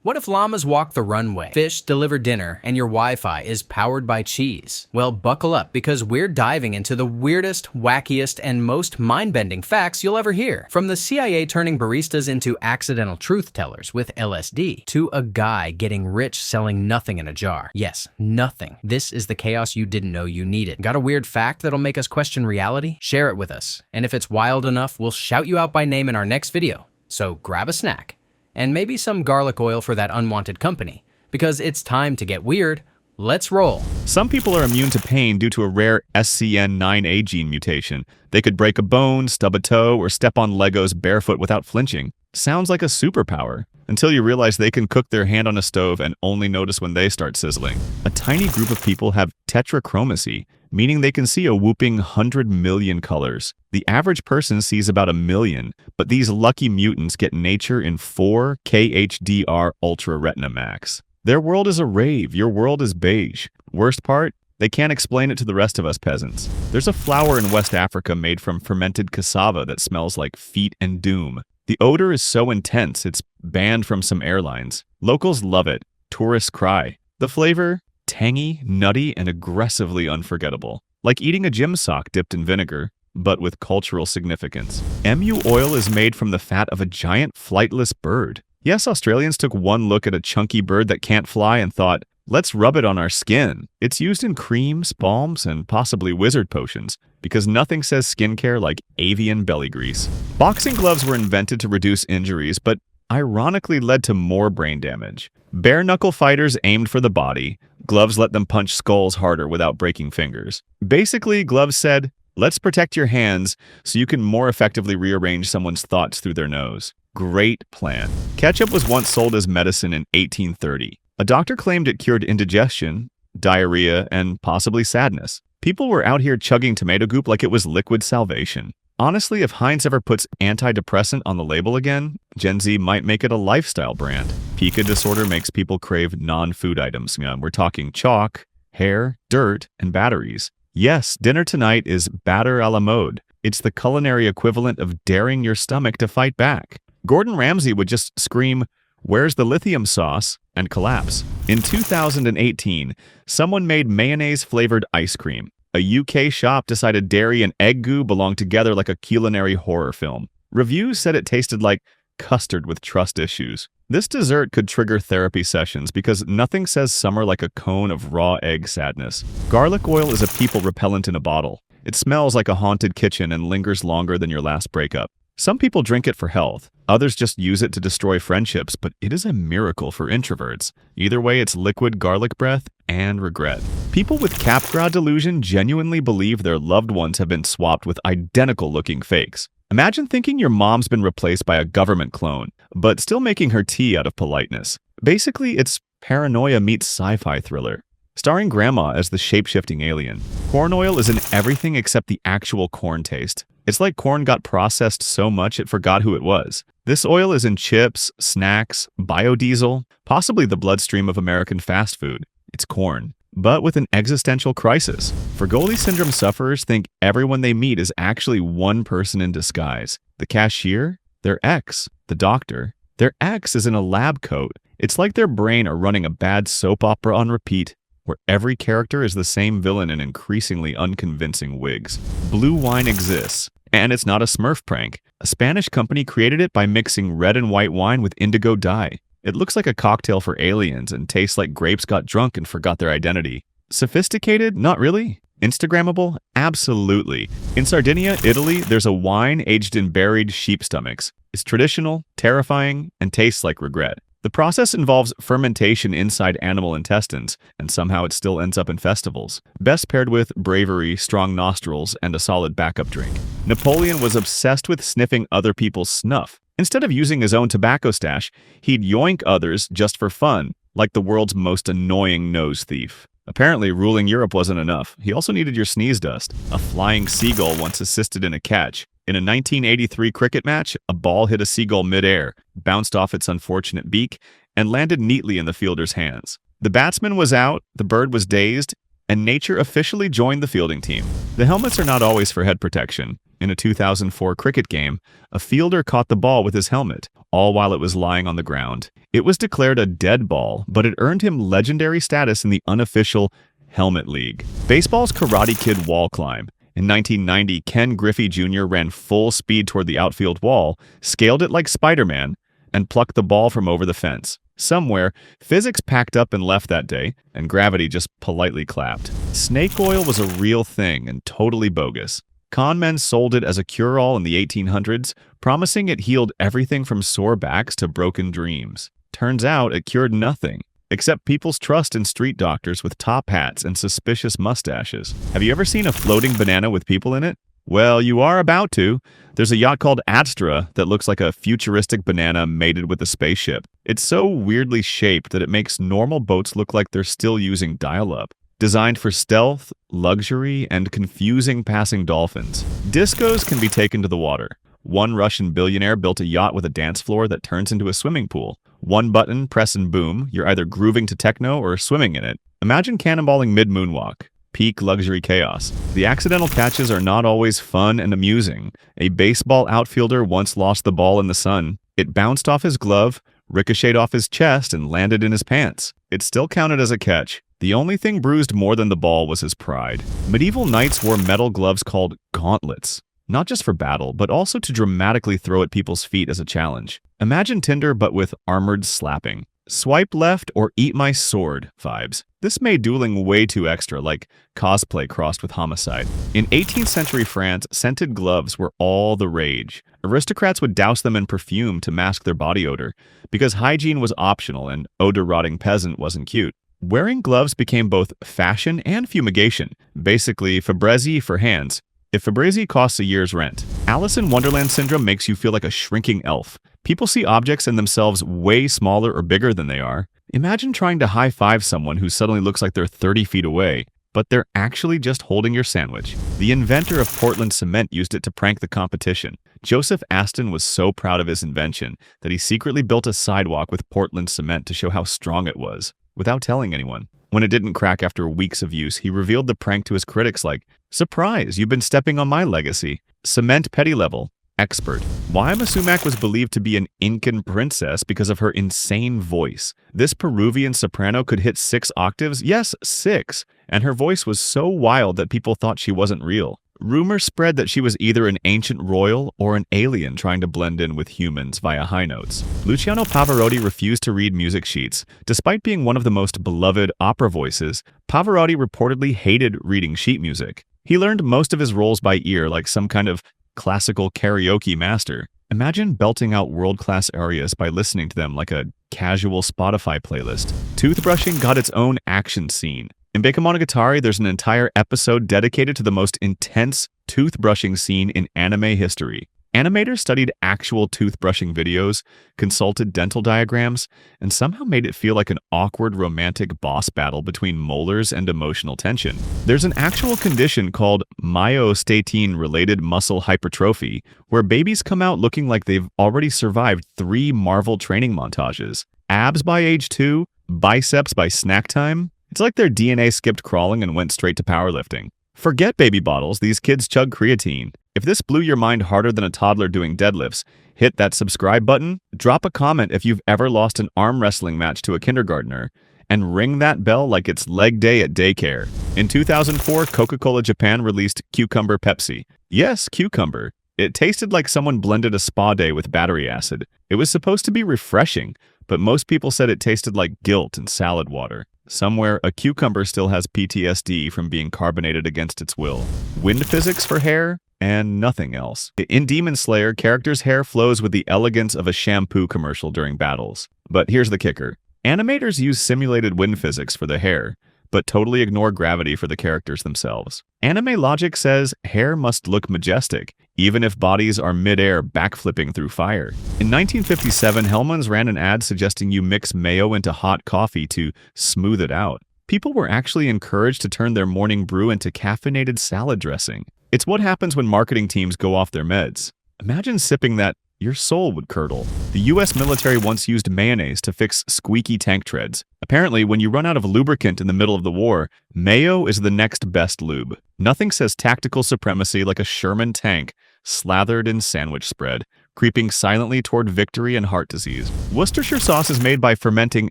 What if llamas walk the runway, fish deliver dinner, and your Wi-Fi is powered by cheese? Well, buckle up because we're diving into the weirdest, wackiest, and most mind-bending facts you'll ever hear. From the CIA turning baristas into accidental truth tellers with LSD, to a guy getting rich selling nothing in a jar. Yes, nothing. This is the chaos you didn't know you needed. Got a weird fact that'll make us question reality? Share it with us. And if it's wild enough, we'll shout you out by name in our next video. So grab a snack. And maybe some garlic oil for that unwanted company. Because it's time to get weird. Let's roll. Some people are immune to pain due to a rare SCN9A gene mutation. They could break a bone, stub a toe, or step on Legos barefoot without flinching. Sounds like a superpower. Until you realize they can cook their hand on a stove and only notice when they start sizzling. A tiny group of people have tetrachromacy, meaning they can see a whooping 100 million colors. The average person sees about 1 million, but these lucky mutants get nature in 4 kHDR Ultra Retina Max. Their world is a rave, your world is beige. Worst part? They can't explain it to the rest of us peasants. There's a flour in West Africa made from fermented cassava that smells like feet and doom. The odor is so intense, it's banned from some airlines. Locals love it. Tourists cry. The flavor? Tangy, nutty, and aggressively unforgettable. Like eating a gym sock dipped in vinegar, but with cultural significance. MU oil is made from the fat of a giant flightless bird. Yes, Australians took one look at a chunky bird that can't fly and thought, let's rub it on our skin. It's used in creams, balms, and possibly wizard potions, because nothing says skincare like avian belly grease. Boxing gloves were invented to reduce injuries, but ironically led to more brain damage. Bare-knuckle fighters aimed for the body. Gloves let them punch skulls harder without breaking fingers. Basically, gloves said, let's protect your hands so you can more effectively rearrange someone's thoughts through their nose. Great plan. Ketchup was once sold as medicine in 1830. A doctor claimed it cured indigestion, diarrhea, and possibly sadness. People were out here chugging tomato goop like it was liquid salvation. Honestly, if Heinz ever puts antidepressant on the label again, Gen Z might make it a lifestyle brand. Pica disorder makes people crave non-food items. We're talking chalk, hair, dirt, and batteries. Yes, dinner tonight is batter a la mode. It's the culinary equivalent of daring your stomach to fight back. Gordon Ramsay would just scream, "Where's the lithium sauce?" and collapse. In 2018, someone made mayonnaise-flavored ice cream. A UK shop decided dairy and egg goo belonged together like a culinary horror film. Reviews said it tasted like custard with trust issues. This dessert could trigger therapy sessions because nothing says summer like a cone of raw egg sadness. Garlic oil is a people repellent in a bottle. It smells like a haunted kitchen and lingers longer than your last breakup. Some people drink it for health. Others just use it to destroy friendships, but it is a miracle for introverts. Either way, it's liquid garlic breath and regret. People with Capgras delusion genuinely believe their loved ones have been swapped with identical-looking fakes. Imagine thinking your mom's been replaced by a government clone, but still making her tea out of politeness. Basically, it's paranoia meets sci-fi thriller. Starring Grandma as the shape-shifting alien. Corn oil is in everything except the actual corn taste. It's like corn got processed so much it forgot who it was. This oil is in chips, snacks, biodiesel, possibly the bloodstream of American fast food. It's corn, but with an existential crisis. Fergoli syndrome sufferers think everyone they meet is actually one person in disguise. The cashier, their ex. The doctor, their ex is in a lab coat. It's like their brain are running a bad soap opera on repeat, where every character is the same villain in increasingly unconvincing wigs. Blue wine exists, and it's not a Smurf prank. A Spanish company created it by mixing red and white wine with indigo dye. It looks like a cocktail for aliens and tastes like grapes got drunk and forgot their identity. Sophisticated? Not really. Instagrammable? Absolutely. In Sardinia, Italy, there's a wine aged in buried sheep stomachs. It's traditional, terrifying, and tastes like regret. The process involves fermentation inside animal intestines, and somehow it still ends up in festivals. Best paired with bravery, strong nostrils, and a solid backup drink. Napoleon was obsessed with sniffing other people's snuff. Instead of using his own tobacco stash, he'd yoink others just for fun, like the world's most annoying nose thief. Apparently, ruling Europe wasn't enough. He also needed your sneeze dust. A flying seagull once assisted in a catch. In a 1983 cricket match, a ball hit a seagull midair, bounced off its unfortunate beak, and landed neatly in the fielder's hands. The batsman was out, the bird was dazed, and nature officially joined the fielding team. The helmets are not always for head protection. In a 2004 cricket game, a fielder caught the ball with his helmet, all while it was lying on the ground. It was declared a dead ball, but it earned him legendary status in the unofficial Helmet League. Baseball's Karate Kid wall climb. In 1990, Ken Griffey Jr. ran full speed toward the outfield wall, scaled it like Spider-Man, and plucked the ball from over the fence. Somewhere, physics packed up and left that day, and gravity just politely clapped. Snake oil was a real thing and totally bogus. Con men sold it as a cure-all in the 1800s, promising it healed everything from sore backs to broken dreams. Turns out it cured nothing, except people's trust in street doctors with top hats and suspicious mustaches. Have you ever seen a floating banana with people in it? Well, you are about to. There's a yacht called Astra that looks like a futuristic banana mated with a spaceship. It's so weirdly shaped that it makes normal boats look like they're still using dial-up. Designed for stealth, luxury, and confusing passing dolphins. Discos can be taken to the water. One Russian billionaire built a yacht with a dance floor that turns into a swimming pool. One button, press and boom, you're either grooving to techno or swimming in it. Imagine cannonballing mid-moonwalk. Peak luxury chaos. The accidental catches are not always fun and amusing. A baseball outfielder once lost the ball in the sun. It bounced off his glove, ricocheted off his chest, and landed in his pants. It still counted as a catch. The only thing bruised more than the ball was his pride. Medieval knights wore metal gloves called gauntlets, not just for battle, but also to dramatically throw at people's feet as a challenge. Imagine Tinder, but with armored slapping. Swipe left or eat my sword vibes. This made dueling way too extra, like cosplay crossed with homicide. In 18th century France, scented gloves were all the rage. Aristocrats would douse them in perfume to mask their body odor, because hygiene was optional and odor-rotting peasant wasn't cute. Wearing gloves became both fashion and fumigation, basically Febreze for hands. If Febreze costs a year's rent. Alice in Wonderland syndrome makes you feel like a shrinking elf. People see objects in themselves way smaller or bigger than they are. Imagine trying to high-five someone who suddenly looks like they're 30 feet away, but they're actually just holding your sandwich. The inventor of Portland cement used it to prank the competition. Joseph Aston was so proud of his invention that he secretly built a sidewalk with Portland cement to show how strong it was, without telling anyone. When it didn't crack after weeks of use, he revealed the prank to his critics like, "Surprise, you've been stepping on my legacy." Cement petty level. Expert. Waima Sumac was believed to be an Incan princess because of her insane voice. This Peruvian soprano could hit 6 octaves, yes, 6, and her voice was so wild that people thought she wasn't real. Rumors spread that she was either an ancient royal or an alien trying to blend in with humans via high notes. Luciano Pavarotti refused to read music sheets. Despite being one of the most beloved opera voices, Pavarotti reportedly hated reading sheet music. He learned most of his roles by ear like some kind of classical karaoke master. Imagine belting out world-class arias by listening to them like a casual Spotify playlist. Toothbrushing got its own action scene. In Bakemonogatari, there's an entire episode dedicated to the most intense toothbrushing scene in anime history. Animators studied actual toothbrushing videos, consulted dental diagrams, and somehow made it feel like an awkward romantic boss battle between molars and emotional tension. There's an actual condition called myostatin-related muscle hypertrophy, where babies come out looking like they've already survived 3 Marvel training montages. Abs by age 2, biceps by snack time. It's like their DNA skipped crawling and went straight to powerlifting. Forget baby bottles, these kids chug creatine. If this blew your mind harder than a toddler doing deadlifts, hit that subscribe button, drop a comment if you've ever lost an arm wrestling match to a kindergartner, and ring that bell like it's leg day at daycare. In 2004, Coca-Cola Japan released Cucumber Pepsi. Yes, cucumber. It tasted like someone blended a spa day with battery acid. It was supposed to be refreshing, but most people said it tasted like guilt and salad water. Somewhere, a cucumber still has PTSD from being carbonated against its will. Wind physics for hair? And nothing else. In Demon Slayer, characters' hair flows with the elegance of a shampoo commercial during battles. But here's the kicker. Animators use simulated wind physics for the hair, but totally ignore gravity for the characters themselves. Anime logic says hair must look majestic, even if bodies are mid-air backflipping through fire. In 1957, Hellmann's ran an ad suggesting you mix mayo into hot coffee to smooth it out. People were actually encouraged to turn their morning brew into caffeinated salad dressing. It's what happens when marketing teams go off their meds. Imagine sipping that, your soul would curdle. The US military once used mayonnaise to fix squeaky tank treads. Apparently, when you run out of lubricant in the middle of the war, mayo is the next best lube. Nothing says tactical supremacy like a Sherman tank slathered in sandwich spread, creeping silently toward victory and heart disease. Worcestershire sauce is made by fermenting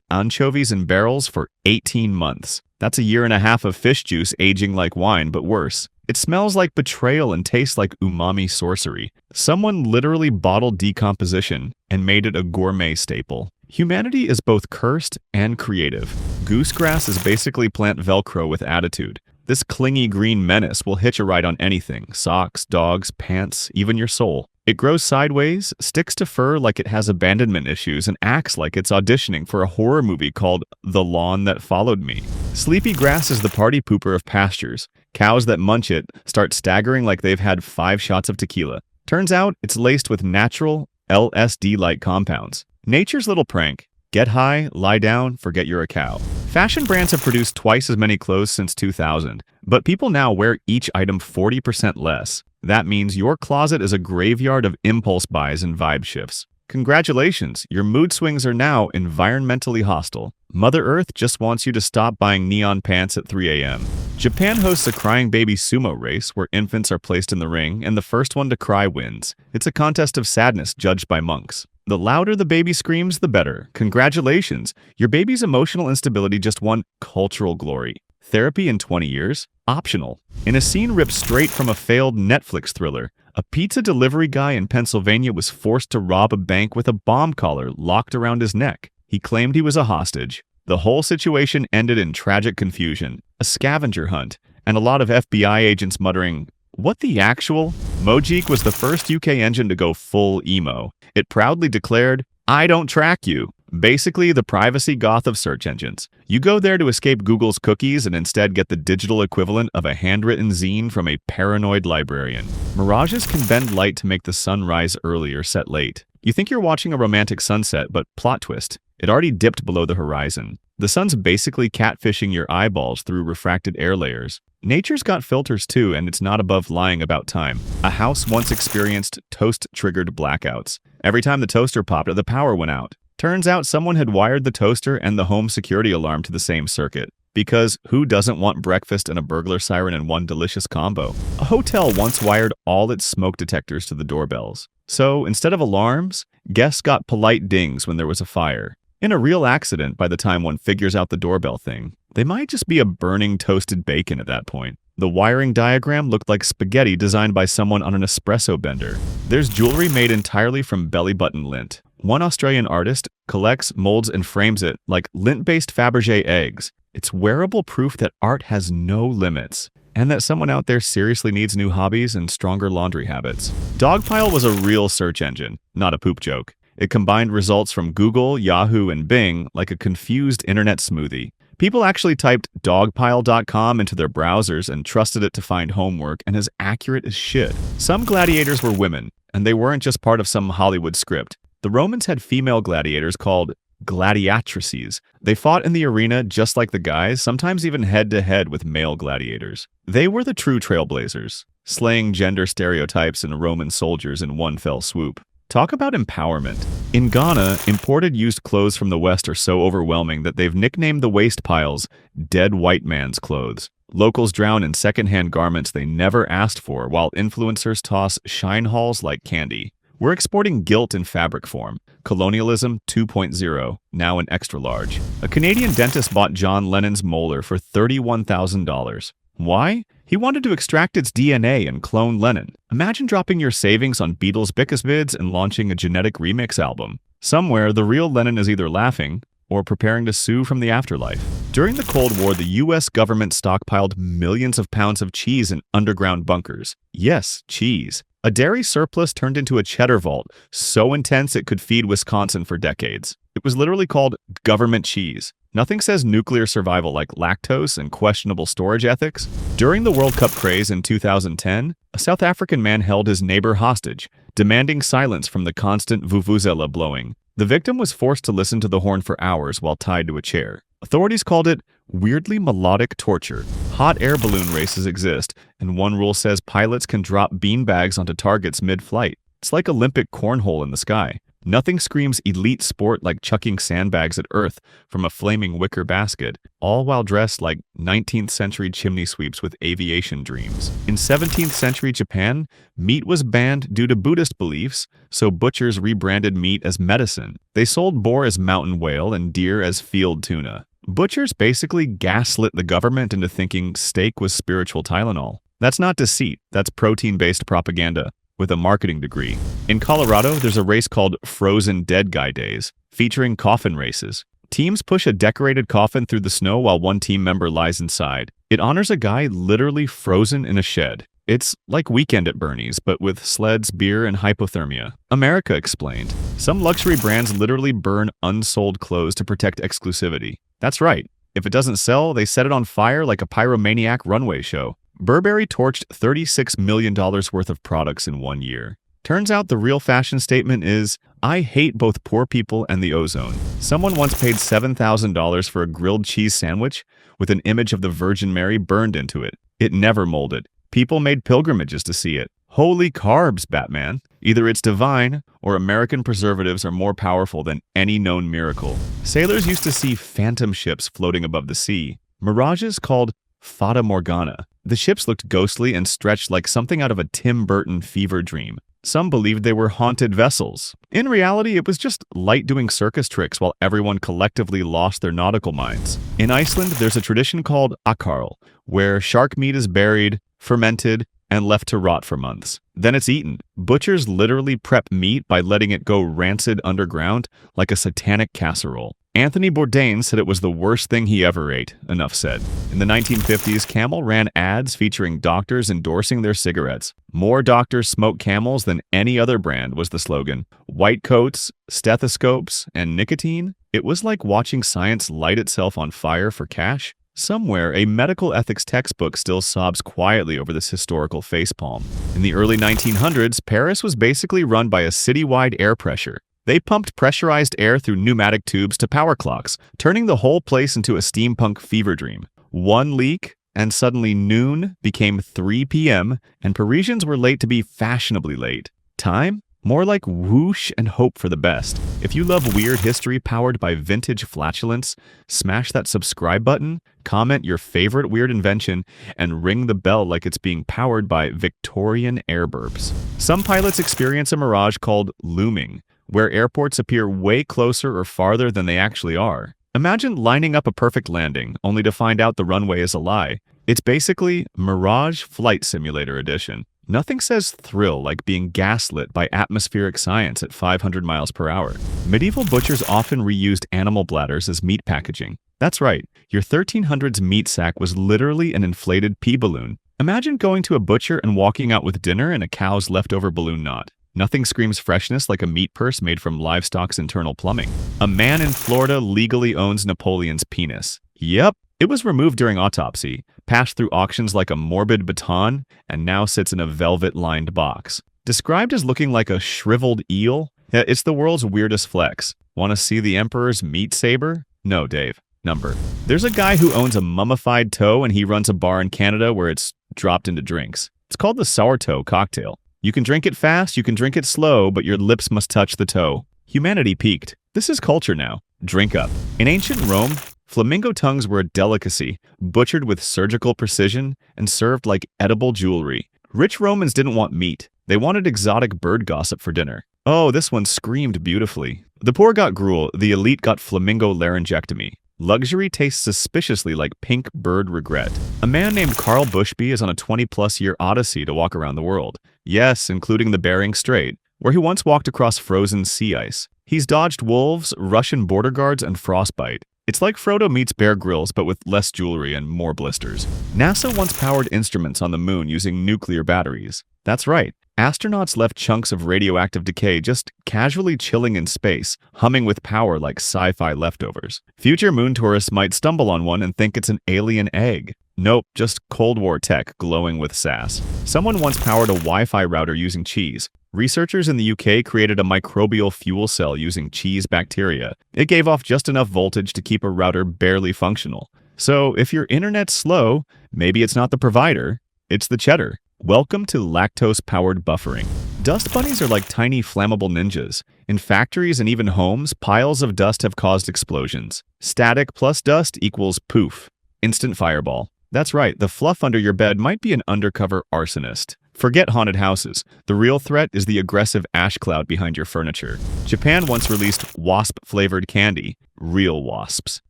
anchovies in barrels for 18 months. That's a year and a half of fish juice aging like wine, but worse. It smells like betrayal and tastes like umami sorcery. Someone literally bottled decomposition and made it a gourmet staple. Humanity is both cursed and creative. Goosegrass is basically plant Velcro with attitude. This clingy green menace will hitch a ride on anything: socks, dogs, pants, even your soul. It grows sideways, sticks to fur like it has abandonment issues, and acts like it's auditioning for a horror movie called The Lawn That Followed Me. Sleepy grass is the party pooper of pastures. Cows that munch it start staggering like they've had 5 shots of tequila. Turns out it's laced with natural, LSD-like compounds. Nature's little prank. Get high, lie down, forget you're a cow. Fashion brands have produced twice as many clothes since 2000, but people now wear each item 40% less. That means your closet is a graveyard of impulse buys and vibe shifts. Congratulations, your mood swings are now environmentally hostile. Mother Earth just wants you to stop buying neon pants at 3 a.m. Japan hosts a crying baby sumo race where infants are placed in the ring and the first one to cry wins. It's a contest of sadness judged by monks. The louder the baby screams, the better. Congratulations, your baby's emotional instability just won cultural glory. Therapy in 20 years? Optional. In a scene ripped straight from a failed Netflix thriller, a pizza delivery guy in Pennsylvania was forced to rob a bank with a bomb collar locked around his neck. He claimed he was a hostage. The whole situation ended in tragic confusion, a scavenger hunt, and a lot of FBI agents muttering, "What the actual?" Mojeek was the first UK engine to go full emo. It proudly declared, "I don't track you." Basically, the privacy goth of search engines. You go there to escape Google's cookies and instead get the digital equivalent of a handwritten zine from a paranoid librarian. Mirages can bend light to make the sun rise early or set late. You think you're watching a romantic sunset, but plot twist. It already dipped below the horizon. The sun's basically catfishing your eyeballs through refracted air layers. Nature's got filters too, and it's not above lying about time. A house once experienced toast-triggered blackouts. Every time the toaster popped, the power went out. Turns out someone had wired the toaster and the home security alarm to the same circuit. Because who doesn't want breakfast and a burglar siren in one delicious combo? A hotel once wired all its smoke detectors to the doorbells. So instead of alarms, guests got polite dings when there was a fire. In a real accident, by the time one figures out the doorbell thing, they might just be a burning toasted bacon at that point. The wiring diagram looked like spaghetti designed by someone on an espresso bender. There's jewelry made entirely from belly button lint. One Australian artist collects, molds, and frames it like lint-based Fabergé eggs. It's wearable proof that art has no limits, and that someone out there seriously needs new hobbies and stronger laundry habits. Dogpile was a real search engine, not a poop joke. It combined results from Google, Yahoo, and Bing like a confused internet smoothie. People actually typed dogpile.com into their browsers and trusted it to find homework, and as accurate as shit. Some gladiators were women, and they weren't just part of some Hollywood script. The Romans had female gladiators called gladiatrices. They fought in the arena just like the guys, sometimes even head-to-head with male gladiators. They were the true trailblazers, slaying gender stereotypes and Roman soldiers in one fell swoop. Talk about empowerment. In Ghana, imported used clothes from the West are so overwhelming that they've nicknamed the waste piles dead white man's clothes. Locals drown in secondhand garments they never asked for, while influencers toss shine hauls like candy. We're exporting guilt in fabric form. Colonialism 2.0, now an extra large. A Canadian dentist bought John Lennon's molar for $31,000. Why? He wanted to extract its DNA and clone Lennon. Imagine dropping your savings on Beatles Bickasvids and launching a genetic remix album. Somewhere, the real Lennon is either laughing or preparing to sue from the afterlife. During the Cold War, the US government stockpiled millions of pounds of cheese in underground bunkers. Yes, cheese. A dairy surplus turned into a cheddar vault, so intense it could feed Wisconsin for decades. It was literally called government cheese. Nothing says nuclear survival like lactose and questionable storage ethics. During the World Cup craze in 2010, a South African man held his neighbor hostage, demanding silence from the constant vuvuzela blowing. The victim was forced to listen to the horn for hours while tied to a chair. Authorities called it weirdly melodic torture. Hot air balloon races exist, and one rule says pilots can drop beanbags onto targets mid-flight. It's like Olympic cornhole in the sky. Nothing screams elite sport like chucking sandbags at Earth from a flaming wicker basket, all while dressed like 19th century chimney sweeps with aviation dreams. In 17th century Japan, meat was banned due to Buddhist beliefs, so butchers rebranded meat as medicine. They sold boar as mountain whale and deer as field tuna. Butchers basically gaslit the government into thinking steak was spiritual Tylenol. That's not deceit, that's protein-based propaganda with a marketing degree. In Colorado, there's a race called Frozen Dead Guy Days, featuring coffin races. Teams push a decorated coffin through the snow while one team member lies inside. It honors a guy literally frozen in a shed. It's like Weekend at Bernie's, but with sleds, beer, and hypothermia. America explained. Some luxury brands literally burn unsold clothes to protect exclusivity. That's right. If it doesn't sell, they set it on fire like a pyromaniac runway show. Burberry torched $36 million worth of products in 1 year. Turns out the real fashion statement is, I hate both poor people and the ozone. Someone once paid $7,000 for a grilled cheese sandwich with an image of the Virgin Mary burned into it. It never molded. People made pilgrimages to see it. Holy carbs, Batman. Either it's divine, or American preservatives are more powerful than any known miracle. Sailors used to see phantom ships floating above the sea. Mirages called Fata Morgana. The ships looked ghostly and stretched like something out of a Tim Burton fever dream. Some believed they were haunted vessels. In reality, it was just light doing circus tricks while everyone collectively lost their nautical minds. In Iceland, there's a tradition called akarl, where shark meat is buried, fermented, and left to rot for months. Then it's eaten. Butchers literally prep meat by letting it go rancid underground like a satanic casserole. Anthony Bourdain said it was the worst thing he ever ate, enough said. In the 1950s, Camel ran ads featuring doctors endorsing their cigarettes. More doctors smoke Camels than any other brand was the slogan. White coats, stethoscopes, and nicotine? It was like watching science light itself on fire for cash. Somewhere, a medical ethics textbook still sobs quietly over this historical facepalm. In the early 1900s, Paris was basically run by a citywide air pressure. They pumped pressurized air through pneumatic tubes to power clocks, turning the whole place into a steampunk fever dream. One leak, and suddenly noon became 3 p.m., and Parisians were late to be fashionably late. Time? More like whoosh and hope for the best. If you love weird history powered by vintage flatulence, smash that subscribe button, comment your favorite weird invention, and ring the bell like it's being powered by Victorian air burps. Some pilots experience a mirage called looming, where airports appear way closer or farther than they actually are. Imagine lining up a perfect landing, only to find out the runway is a lie. It's basically Mirage Flight Simulator Edition. Nothing says thrill like being gaslit by atmospheric science at 500 miles per hour. Medieval butchers often reused animal bladders as meat packaging. That's right, your 1300s meat sack was literally an inflated pee balloon. Imagine going to a butcher and walking out with dinner in a cow's leftover balloon knot. Nothing screams freshness like a meat purse made from livestock's internal plumbing. A man in Florida legally owns Napoleon's penis. Yep, it was removed during autopsy, passed through auctions like a Morbid baton, and now sits in a velvet-lined box. Described as looking like a shriveled eel, it's the world's weirdest flex. Want to see the Emperor's meat saber? No, Dave. Number. There's a guy who owns a mummified toe and he runs a bar in Canada where it's dropped into drinks. It's called the sourdough cocktail. You can drink it fast, you can drink it slow, but your lips must touch the toe. Humanity peaked. This is culture now. Drink up. In ancient Rome, flamingo tongues were a delicacy, butchered with surgical precision and served like edible jewelry. Rich Romans didn't want meat. They wanted exotic bird gossip for dinner. Oh, this one screamed beautifully. The poor got gruel, the elite got flamingo laryngectomy. Luxury tastes suspiciously like pink bird regret. A man named Carl Bushby is on a 20-plus year odyssey to walk around the world. Yes, including the Bering Strait, where he once walked across frozen sea ice. He's dodged wolves, Russian border guards, and frostbite. It's like Frodo meets Bear Grylls, but with less jewelry and more blisters. NASA once powered instruments on the moon using nuclear batteries. That's right. Astronauts left chunks of radioactive decay just casually chilling in space, humming with power like sci-fi leftovers. Future moon tourists might stumble on one and think it's an alien egg. Nope, just Cold War tech glowing with sass. Someone once powered a Wi-Fi router using cheese. Researchers in the UK created a microbial fuel cell using cheese bacteria. It gave off just enough voltage to keep a router barely functional. So if your internet's slow, maybe it's not the provider, it's the cheddar. Welcome to lactose-powered buffering. Dust bunnies are like tiny flammable ninjas. In factories and even homes, piles of dust have caused explosions. Static plus dust equals poof. Instant fireball. That's right, the fluff under your bed might be an undercover arsonist. Forget haunted houses. The real threat is the aggressive ash cloud behind your furniture. Japan once released wasp-flavored candy. Real wasps.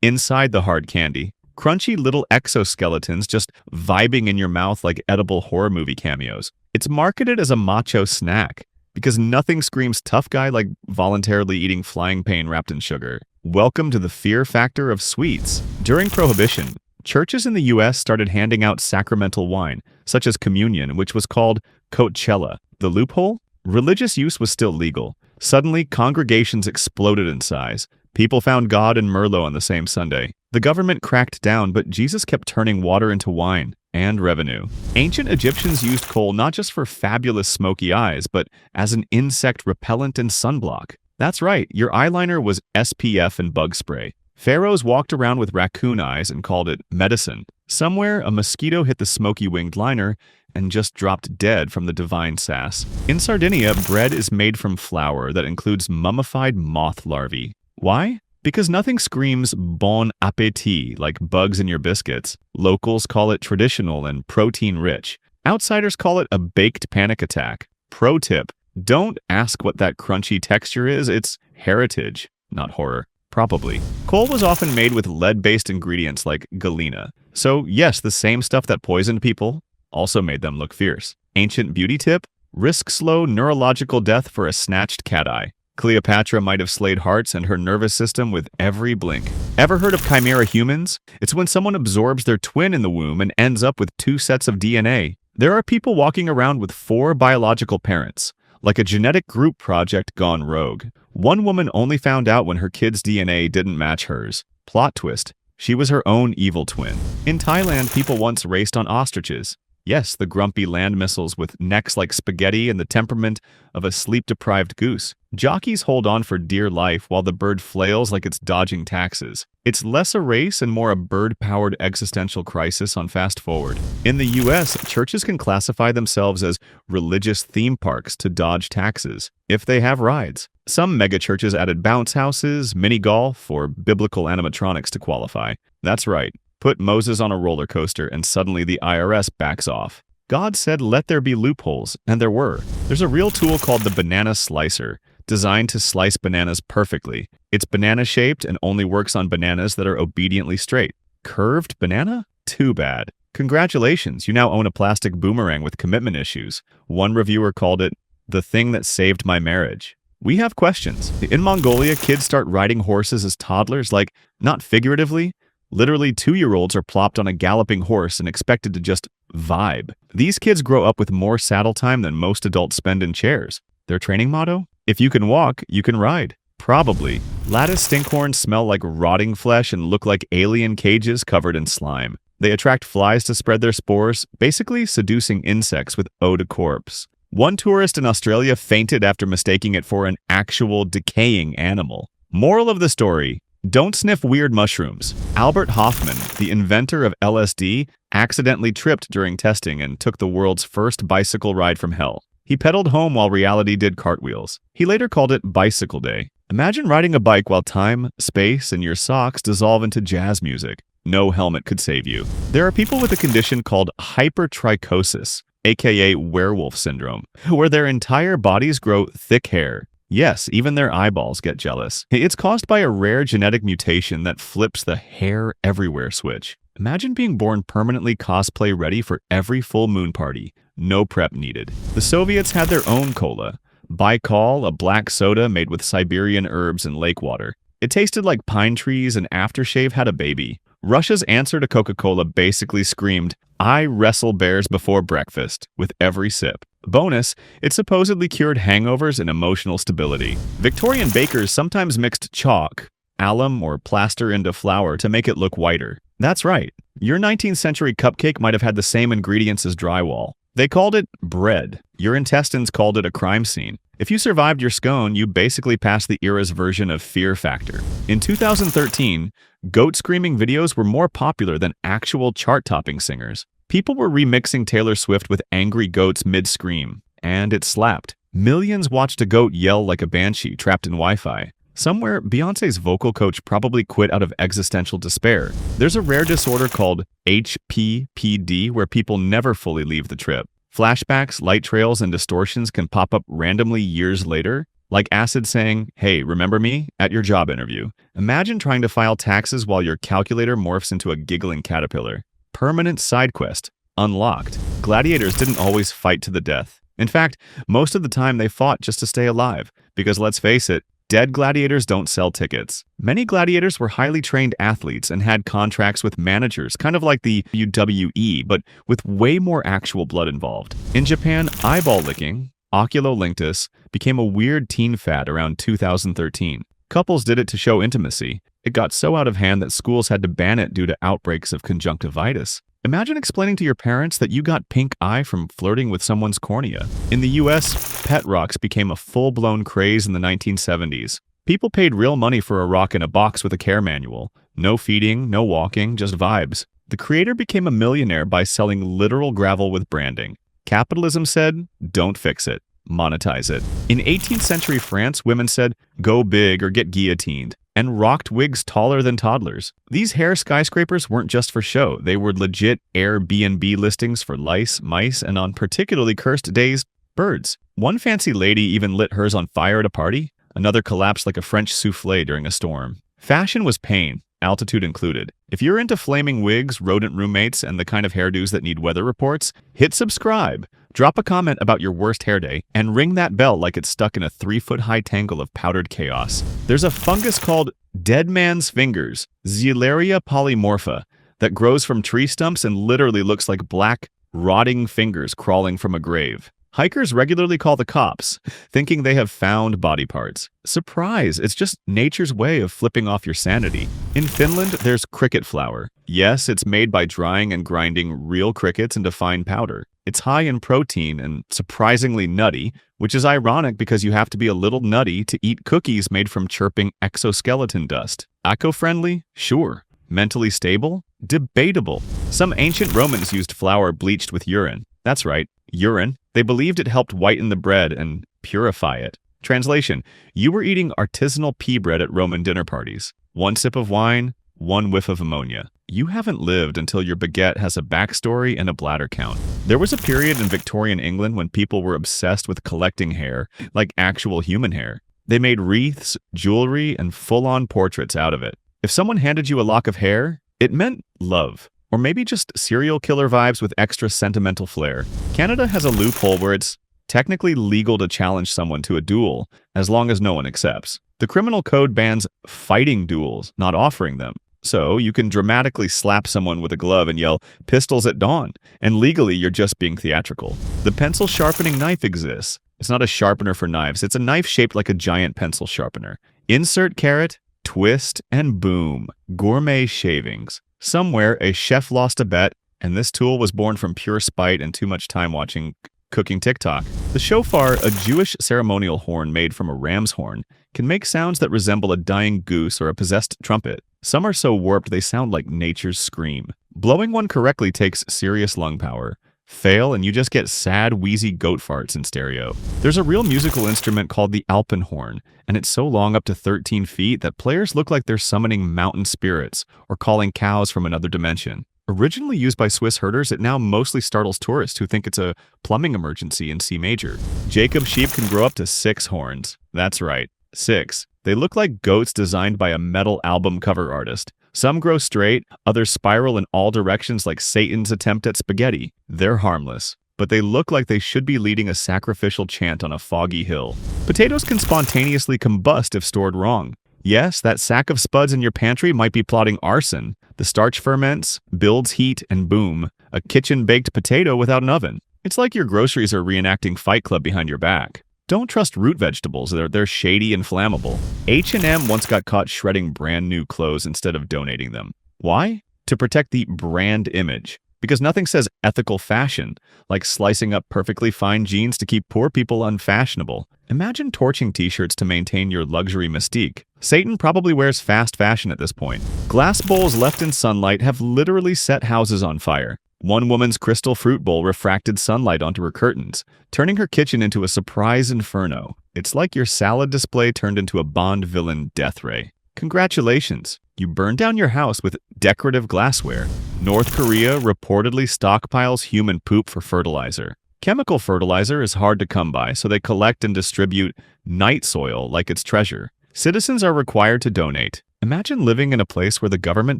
Inside the hard candy, crunchy little exoskeletons just vibing in your mouth like edible horror movie cameos. It's marketed as a macho snack because nothing screams tough guy like voluntarily eating flying pain wrapped in sugar. Welcome to the fear factor of sweets. During Prohibition, churches in the U.S. started handing out sacramental wine, such as communion, which was called Coachella. The loophole? Religious use was still legal. Suddenly, congregations exploded in size. People found God and Merlot on the same Sunday. The government cracked down, but Jesus kept turning water into wine and revenue. Ancient Egyptians used coal not just for fabulous smoky eyes, but as an insect repellent and sunblock. That's right, your eyeliner was SPF and bug spray. Pharaohs walked around with raccoon eyes and called it medicine. Somewhere, a mosquito hit the smoky-winged liner and just dropped dead from the divine sass. In Sardinia, bread is made from flour that includes mummified moth larvae. Why? Because nothing screams bon appétit like bugs in your biscuits. Locals call it traditional and protein-rich. Outsiders call it a baked panic attack. Pro tip, don't ask what that crunchy texture is, it's heritage, not horror. Probably. Coal was often made with lead-based ingredients like galena. So yes, the same stuff that poisoned people also made them look fierce. Ancient beauty tip? Risk slow neurological death for a snatched cat eye. Cleopatra might have slayed hearts and her nervous system with every blink. Ever heard of chimera humans? It's when someone absorbs their twin in the womb and ends up with 2 sets of DNA. There are people walking around with 4 biological parents, like a genetic group project gone rogue. One woman only found out when her kid's DNA didn't match hers. Plot twist, she was her own evil twin. In Thailand, people once raced on ostriches. Yes, the grumpy land missiles with necks like spaghetti and the temperament of a sleep-deprived goose. Jockeys hold on for dear life while the bird flails like it's dodging taxes. It's less a race and more a bird-powered existential crisis on fast forward. In the US, churches can classify themselves as religious theme parks to dodge taxes, if they have rides. Some megachurches added bounce houses, mini-golf, or biblical animatronics to qualify. That's right. Put Moses on a roller coaster and suddenly the IRS backs off. God said let there be loopholes, and there were. There's a real tool called the banana slicer, designed to slice bananas perfectly. It's banana-shaped and only works on bananas that are obediently straight. Curved banana? Too bad. Congratulations, you now own a plastic boomerang with commitment issues. One reviewer called it the thing that saved my marriage. We have questions. In Mongolia, kids start riding horses as toddlers, like, not figuratively. Literally 2-year-olds are plopped on a galloping horse and expected to just vibe. These kids grow up with more saddle time than most adults spend in chairs. Their training motto? If you can walk, you can ride. Probably. Lattice stinkhorns smell like rotting flesh and look like alien cages covered in slime. They attract flies to spread their spores, basically seducing insects with eau de corpse. One tourist in Australia fainted after mistaking it for an actual decaying animal. Moral of the story: don't sniff weird mushrooms. Albert Hofmann, the inventor of LSD, accidentally tripped during testing and took the world's first bicycle ride from hell. He pedaled home while reality did cartwheels. He later called it Bicycle Day. Imagine riding a bike while time, space, and your socks dissolve into jazz music. No helmet could save you. There are people with a condition called hypertrichosis, aka werewolf syndrome, where their entire bodies grow thick hair. Yes, even their eyeballs get jealous. It's caused by a rare genetic mutation that flips the hair everywhere switch. Imagine being born permanently cosplay ready for every full moon party. No prep needed. The Soviets had their own cola. Baikal, a black soda made with Siberian herbs and lake water. It tasted like pine trees and aftershave had a baby. Russia's answer to Coca-Cola basically screamed, "I wrestle bears before breakfast," with every sip. Bonus, it supposedly cured hangovers and emotional stability. Victorian bakers sometimes mixed chalk, alum, or plaster into flour to make it look whiter. That's right, your 19th century cupcake might have had the same ingredients as drywall. They called it bread. Your intestines called it a crime scene. If you survived your scone, you basically passed the era's version of Fear Factor. In 2013, goat screaming videos were more popular than actual chart-topping singers. People were remixing Taylor Swift with angry goats mid-scream, and it slapped. Millions watched a goat yell like a banshee trapped in Wi-Fi. Somewhere, Beyoncé's vocal coach probably quit out of existential despair. There's a rare disorder called HPPD where people never fully leave the trip. Flashbacks, light trails, and distortions can pop up randomly years later, like acid saying, "Hey, remember me?" at your job interview. Imagine trying to file taxes while your calculator morphs into a giggling caterpillar. Permanent side quest. Unlocked. Gladiators didn't always fight to the death. In fact, most of the time they fought just to stay alive, because let's face it, dead gladiators don't sell tickets. Many gladiators were highly trained athletes and had contracts with managers, kind of like the WWE, but with way more actual blood involved. In Japan, eyeball licking, oculolinctus, became a weird teen fad around 2013. Couples did it to show intimacy. It got so out of hand that schools had to ban it due to outbreaks of conjunctivitis. Imagine explaining to your parents that you got pink eye from flirting with someone's cornea. In the US, pet rocks became a full-blown craze in the 1970s. People paid real money for a rock in a box with a care manual. No feeding, no walking, just vibes. The creator became a millionaire by selling literal gravel with branding. Capitalism said, "Don't fix it. Monetize it." In 18th century France, women said, "Go big or get guillotined," and rocked wigs taller than toddlers. These hair skyscrapers weren't just for show. They were legit Airbnb listings for lice, mice, and on particularly cursed days, birds. One fancy lady even lit hers on fire at a party. Another collapsed like a French soufflé during a storm. Fashion was pain, altitude included. If you're into flaming wigs, rodent roommates, and the kind of hairdos that need weather reports, hit subscribe. Drop a comment about your worst hair day, and ring that bell like it's stuck in a 3-foot-high tangle of powdered chaos. There's a fungus called dead man's fingers, Xylaria polymorpha, that grows from tree stumps and literally looks like black, rotting fingers crawling from a grave. Hikers regularly call the cops, thinking they have found body parts. Surprise, it's just nature's way of flipping off your sanity. In Finland, there's cricket flour. Yes, it's made by drying and grinding real crickets into fine powder. It's high in protein and surprisingly nutty, which is ironic because you have to be a little nutty to eat cookies made from chirping exoskeleton dust. Eco-friendly? Sure. Mentally stable? Debatable. Some ancient Romans used flour bleached with urine. That's right, urine. They believed it helped whiten the bread and purify it. Translation: you were eating artisanal pea bread at Roman dinner parties. One sip of wine, one whiff of ammonia. You haven't lived until your baguette has a backstory and a bladder count. There was a period in Victorian England when people were obsessed with collecting hair, like actual human hair. They made wreaths, jewelry, and full-on portraits out of it. If someone handed you a lock of hair, it meant love. Or maybe just serial killer vibes with extra sentimental flair. Canada has a loophole where it's technically legal to challenge someone to a duel, as long as no one accepts. The criminal code bans fighting duels, not offering them. So you can dramatically slap someone with a glove and yell, "Pistols at dawn," and legally you're just being theatrical. The pencil sharpening knife exists. It's not a sharpener for knives, it's a knife shaped like a giant pencil sharpener. Insert carrot, twist, and boom. Gourmet shavings. Somewhere, a chef lost a bet, and this tool was born from pure spite and too much time watching cooking TikTok. The shofar, a Jewish ceremonial horn made from a ram's horn, can make sounds that resemble a dying goose or a possessed trumpet. Some are so warped they sound like nature's scream. Blowing one correctly takes serious lung power. Fail and you just get sad, wheezy goat farts in stereo. There's a real musical instrument called the alpenhorn, and it's so long, up to 13 feet, that players look like they're summoning mountain spirits or calling cows from another dimension. Originally used by Swiss herders, it now mostly startles tourists who think it's a plumbing emergency in C major. Jacob sheep can grow up to 6 horns. That's right, 6. They look like goats designed by a metal album cover artist. Some grow straight, others spiral in all directions like Satan's attempt at spaghetti. They're harmless, but they look like they should be leading a sacrificial chant on a foggy hill. Potatoes can spontaneously combust if stored wrong. Yes, that sack of spuds in your pantry might be plotting arson. The starch ferments, builds heat, and boom, a kitchen-baked potato without an oven. It's like your groceries are reenacting Fight Club behind your back. Don't trust root vegetables, they're shady and flammable. H&M once got caught shredding brand new clothes instead of donating them. Why? To protect the brand image. Because nothing says ethical fashion, like slicing up perfectly fine jeans to keep poor people unfashionable. Imagine torching t-shirts to maintain your luxury mystique. Satan probably wears fast fashion at this point. Glass bowls left in sunlight have literally set houses on fire. One woman's crystal fruit bowl refracted sunlight onto her curtains, turning her kitchen into a surprise inferno. It's like your salad display turned into a Bond villain death ray. Congratulations! You burned down your house with decorative glassware. North Korea reportedly stockpiles human poop for fertilizer. Chemical fertilizer is hard to come by, so they collect and distribute night soil like it's treasure. Citizens are required to donate. Imagine living in a place where the government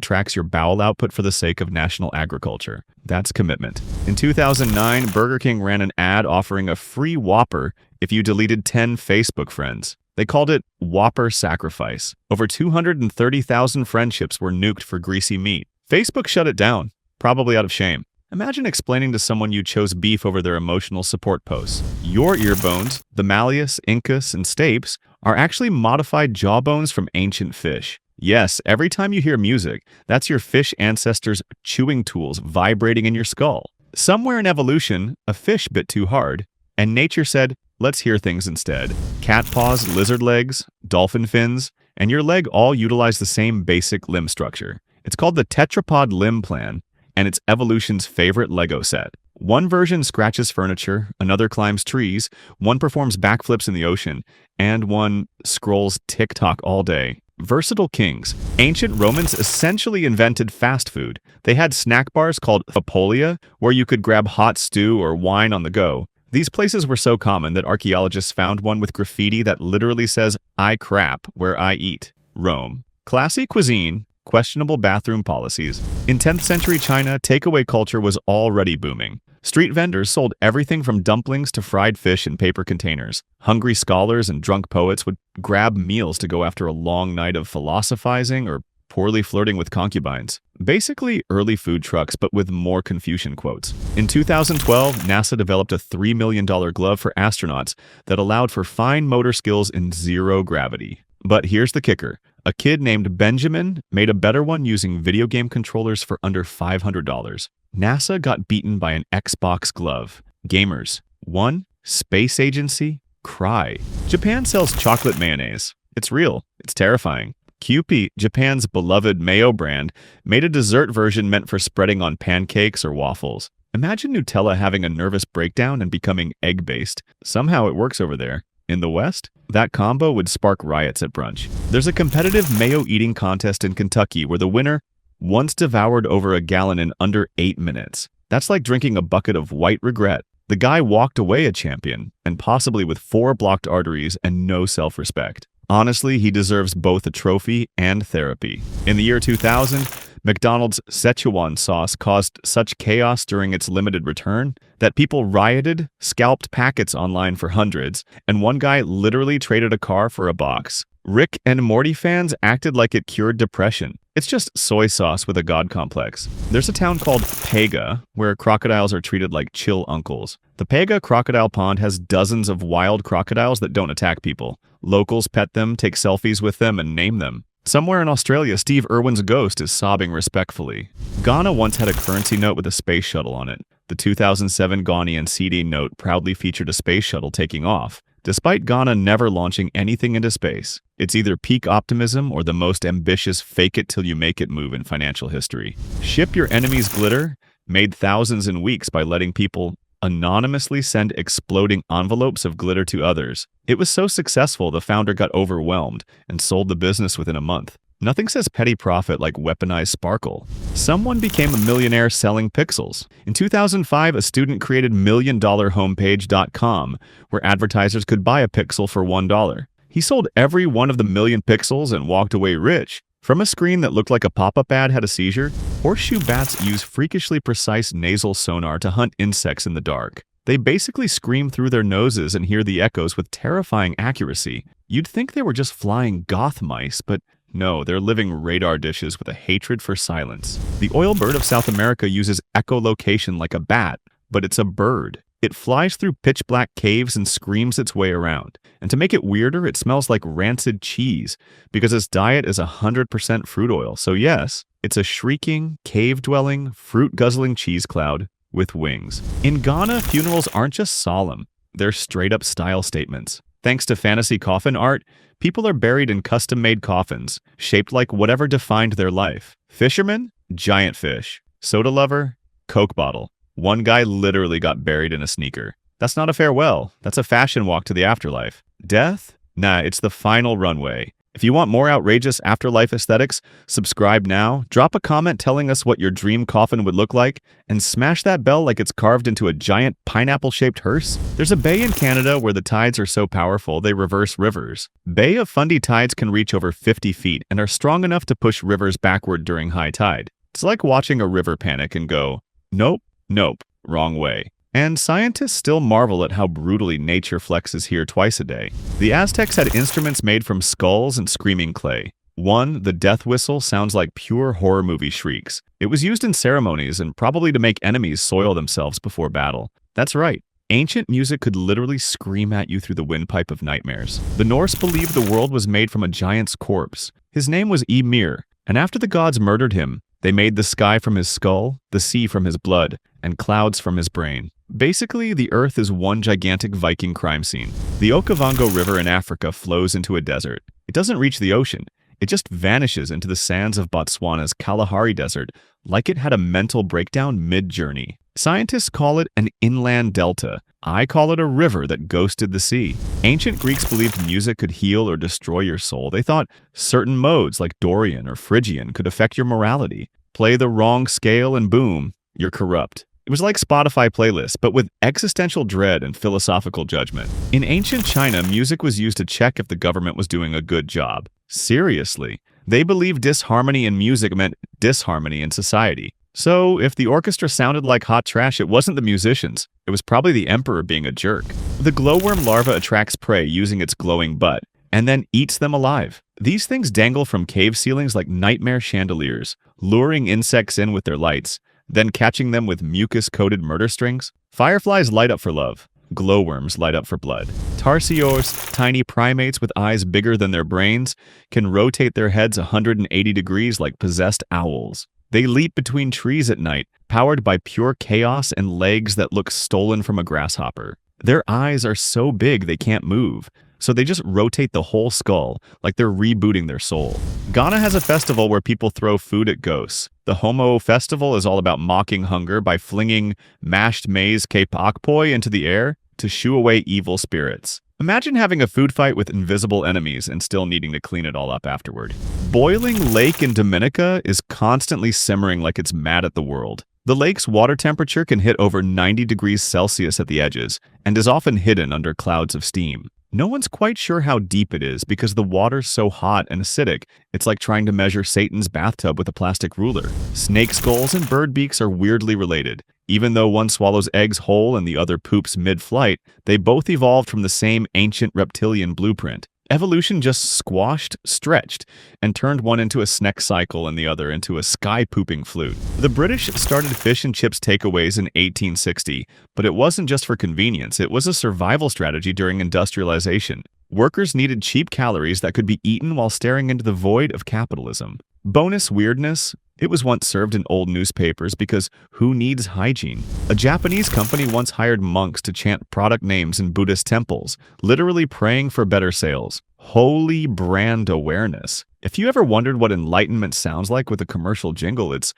tracks your bowel output for the sake of national agriculture. That's commitment. In 2009, Burger King ran an ad offering a free Whopper if you deleted 10 Facebook friends. They called it Whopper Sacrifice. Over 230,000 friendships were nuked for greasy meat. Facebook shut it down, probably out of shame. Imagine explaining to someone you chose beef over their emotional support posts. Your ear bones, the malleus, incus, and stapes, are actually modified jawbones from ancient fish. Yes, every time you hear music, that's your fish ancestors' chewing tools vibrating in your skull. Somewhere in evolution, a fish bit too hard, and nature said, let's hear things instead. Cat paws, lizard legs, dolphin fins, and your leg all utilize the same basic limb structure. It's called the tetrapod limb plan, and it's evolution's favorite Lego set. One version scratches furniture, another climbs trees, one performs backflips in the ocean, and one scrolls TikTok all day. Versatile kings. Ancient Romans essentially invented fast food. They had snack bars called apolia, where you could grab hot stew or wine on the go. These places were so common that archaeologists found one with graffiti that literally says, "I crap where I eat." Rome. Classy cuisine, questionable bathroom policies. In 10th century China, takeaway culture was already booming. Street vendors sold everything from dumplings to fried fish in paper containers. Hungry scholars and drunk poets would grab meals to go after a long night of philosophizing or poorly flirting with concubines. Basically, early food trucks, but with more Confucian quotes. In 2012, NASA developed a $3 million glove for astronauts that allowed for fine motor skills in zero gravity. But here's the kicker. A kid named Benjamin made a better one using video game controllers for under $500. NASA got beaten by an Xbox glove. Gamers. 1. Space agency. Cry. Japan sells chocolate mayonnaise. It's real. It's terrifying. Kewpie, Japan's beloved mayo brand, made a dessert version meant for spreading on pancakes or waffles. Imagine Nutella having a nervous breakdown and becoming egg-based. Somehow it works over there. In the West, that combo would spark riots at brunch. There's a competitive mayo eating contest in Kentucky where the winner once devoured over a gallon in under 8 minutes. That's like drinking a bucket of white regret. The guy walked away a champion, and possibly with 4 blocked arteries and no self-respect. Honestly, he deserves both a trophy and therapy. In the year 2000, McDonald's Szechuan sauce caused such chaos during its limited return that people rioted, scalped packets online for hundreds, and one guy literally traded a car for a box. Rick and Morty fans acted like it cured depression. It's just soy sauce with a god complex. There's a town called Pega, where crocodiles are treated like chill uncles. The Pega Crocodile Pond has dozens of wild crocodiles that don't attack people. Locals pet them, take selfies with them, and name them. Somewhere in Australia, Steve Irwin's ghost is sobbing respectfully. Ghana once had a currency note with a space shuttle on it. The 2007 Ghanaian CD note proudly featured a space shuttle taking off, despite Ghana never launching anything into space. It's either peak optimism or the most ambitious fake-it-till-you-make-it move in financial history. Ship your enemy's glitter made thousands in weeks by letting people anonymously send exploding envelopes of glitter to others. It was so successful the founder got overwhelmed and sold the business within a month. Nothing says petty profit like weaponized sparkle. Someone became a millionaire selling pixels. In 2005, a student created milliondollarhomepage.com, where advertisers could buy a pixel for $1. He sold every one of the million pixels and walked away rich. From a screen that looked like a pop-up ad had a seizure, horseshoe bats use freakishly precise nasal sonar to hunt insects in the dark. They basically scream through their noses and hear the echoes with terrifying accuracy. You'd think they were just flying goth mice, but no, they're living radar dishes with a hatred for silence. The oil bird of South America uses echolocation like a bat, but it's a bird. It flies through pitch-black caves and screams its way around. And to make it weirder, it smells like rancid cheese, because its diet is 100% fruit oil. So yes, it's a shrieking, cave-dwelling, fruit-guzzling cheese cloud with wings. In Ghana, funerals aren't just solemn. They're straight-up style statements. Thanks to fantasy coffin art, people are buried in custom-made coffins, shaped like whatever defined their life. Fisherman? Giant fish. Soda lover? Coke bottle. One guy literally got buried in a sneaker. That's not a farewell. That's a fashion walk to the afterlife. Death? Nah, it's the final runway. If you want more outrageous afterlife aesthetics, subscribe now, drop a comment telling us what your dream coffin would look like, and smash that bell like it's carved into a giant pineapple-shaped hearse. There's a bay in Canada where the tides are so powerful they reverse rivers. Bay of Fundy tides can reach over 50 feet and are strong enough to push rivers backward during high tide. It's like watching a river panic and go, nope, nope, wrong way. And scientists still marvel at how brutally nature flexes here twice a day. The Aztecs had instruments made from skulls and screaming clay. One, the death whistle, sounds like pure horror movie shrieks. It was used in ceremonies and probably to make enemies soil themselves before battle. That's right. Ancient music could literally scream at you through the windpipe of nightmares. The Norse believed the world was made from a giant's corpse. His name was Ymir, and after the gods murdered him, they made the sky from his skull, the sea from his blood, and clouds from his brain. Basically, the Earth is one gigantic Viking crime scene. The Okavango River in Africa flows into a desert. It doesn't reach the ocean. It just vanishes into the sands of Botswana's Kalahari Desert, like it had a mental breakdown mid-journey. Scientists call it an inland delta. I call it a river that ghosted the sea. Ancient Greeks believed music could heal or destroy your soul. They thought certain modes, like Dorian or Phrygian, could affect your morality. Play the wrong scale and boom, you're corrupt. It was like Spotify playlists, but with existential dread and philosophical judgment. In ancient China, music was used to check if the government was doing a good job. Seriously. They believed disharmony in music meant disharmony in society. So, if the orchestra sounded like hot trash, it wasn't the musicians. It was probably the emperor being a jerk. The glowworm larva attracts prey using its glowing butt, and then eats them alive. These things dangle from cave ceilings like nightmare chandeliers, luring insects in with their lights, then catching them with mucus-coated murder strings. Fireflies light up for love. Glowworms light up for blood. Tarsiers, tiny primates with eyes bigger than their brains, can rotate their heads 180 degrees like possessed owls. They leap between trees at night, powered by pure chaos and legs that look stolen from a grasshopper. Their eyes are so big they can't move, so they just rotate the whole skull, like they're rebooting their soul. Ghana has a festival where people throw food at ghosts. The Homo Festival is all about mocking hunger by flinging mashed maize kapokpoi into the air to shoo away evil spirits. Imagine having a food fight with invisible enemies and still needing to clean it all up afterward. Boiling Lake in Dominica is constantly simmering like it's mad at the world. The lake's water temperature can hit over 90 degrees Celsius at the edges and is often hidden under clouds of steam. No one's quite sure how deep it is because the water's so hot and acidic, it's like trying to measure Satan's bathtub with a plastic ruler. Snake skulls and bird beaks are weirdly related. Even though one swallows eggs whole and the other poops mid-flight, they both evolved from the same ancient reptilian blueprint. Evolution just squashed, stretched, and turned one into a snack cycle and the other into a sky-pooping flute. The British started fish and chips takeaways in 1860, but it wasn't just for convenience, it was a survival strategy during industrialization. Workers needed cheap calories that could be eaten while staring into the void of capitalism. Bonus weirdness, it was once served in old newspapers because who needs hygiene? A Japanese company once hired monks to chant product names in Buddhist temples, literally praying for better sales. Holy brand awareness. If you ever wondered what enlightenment sounds like with a commercial jingle, it's,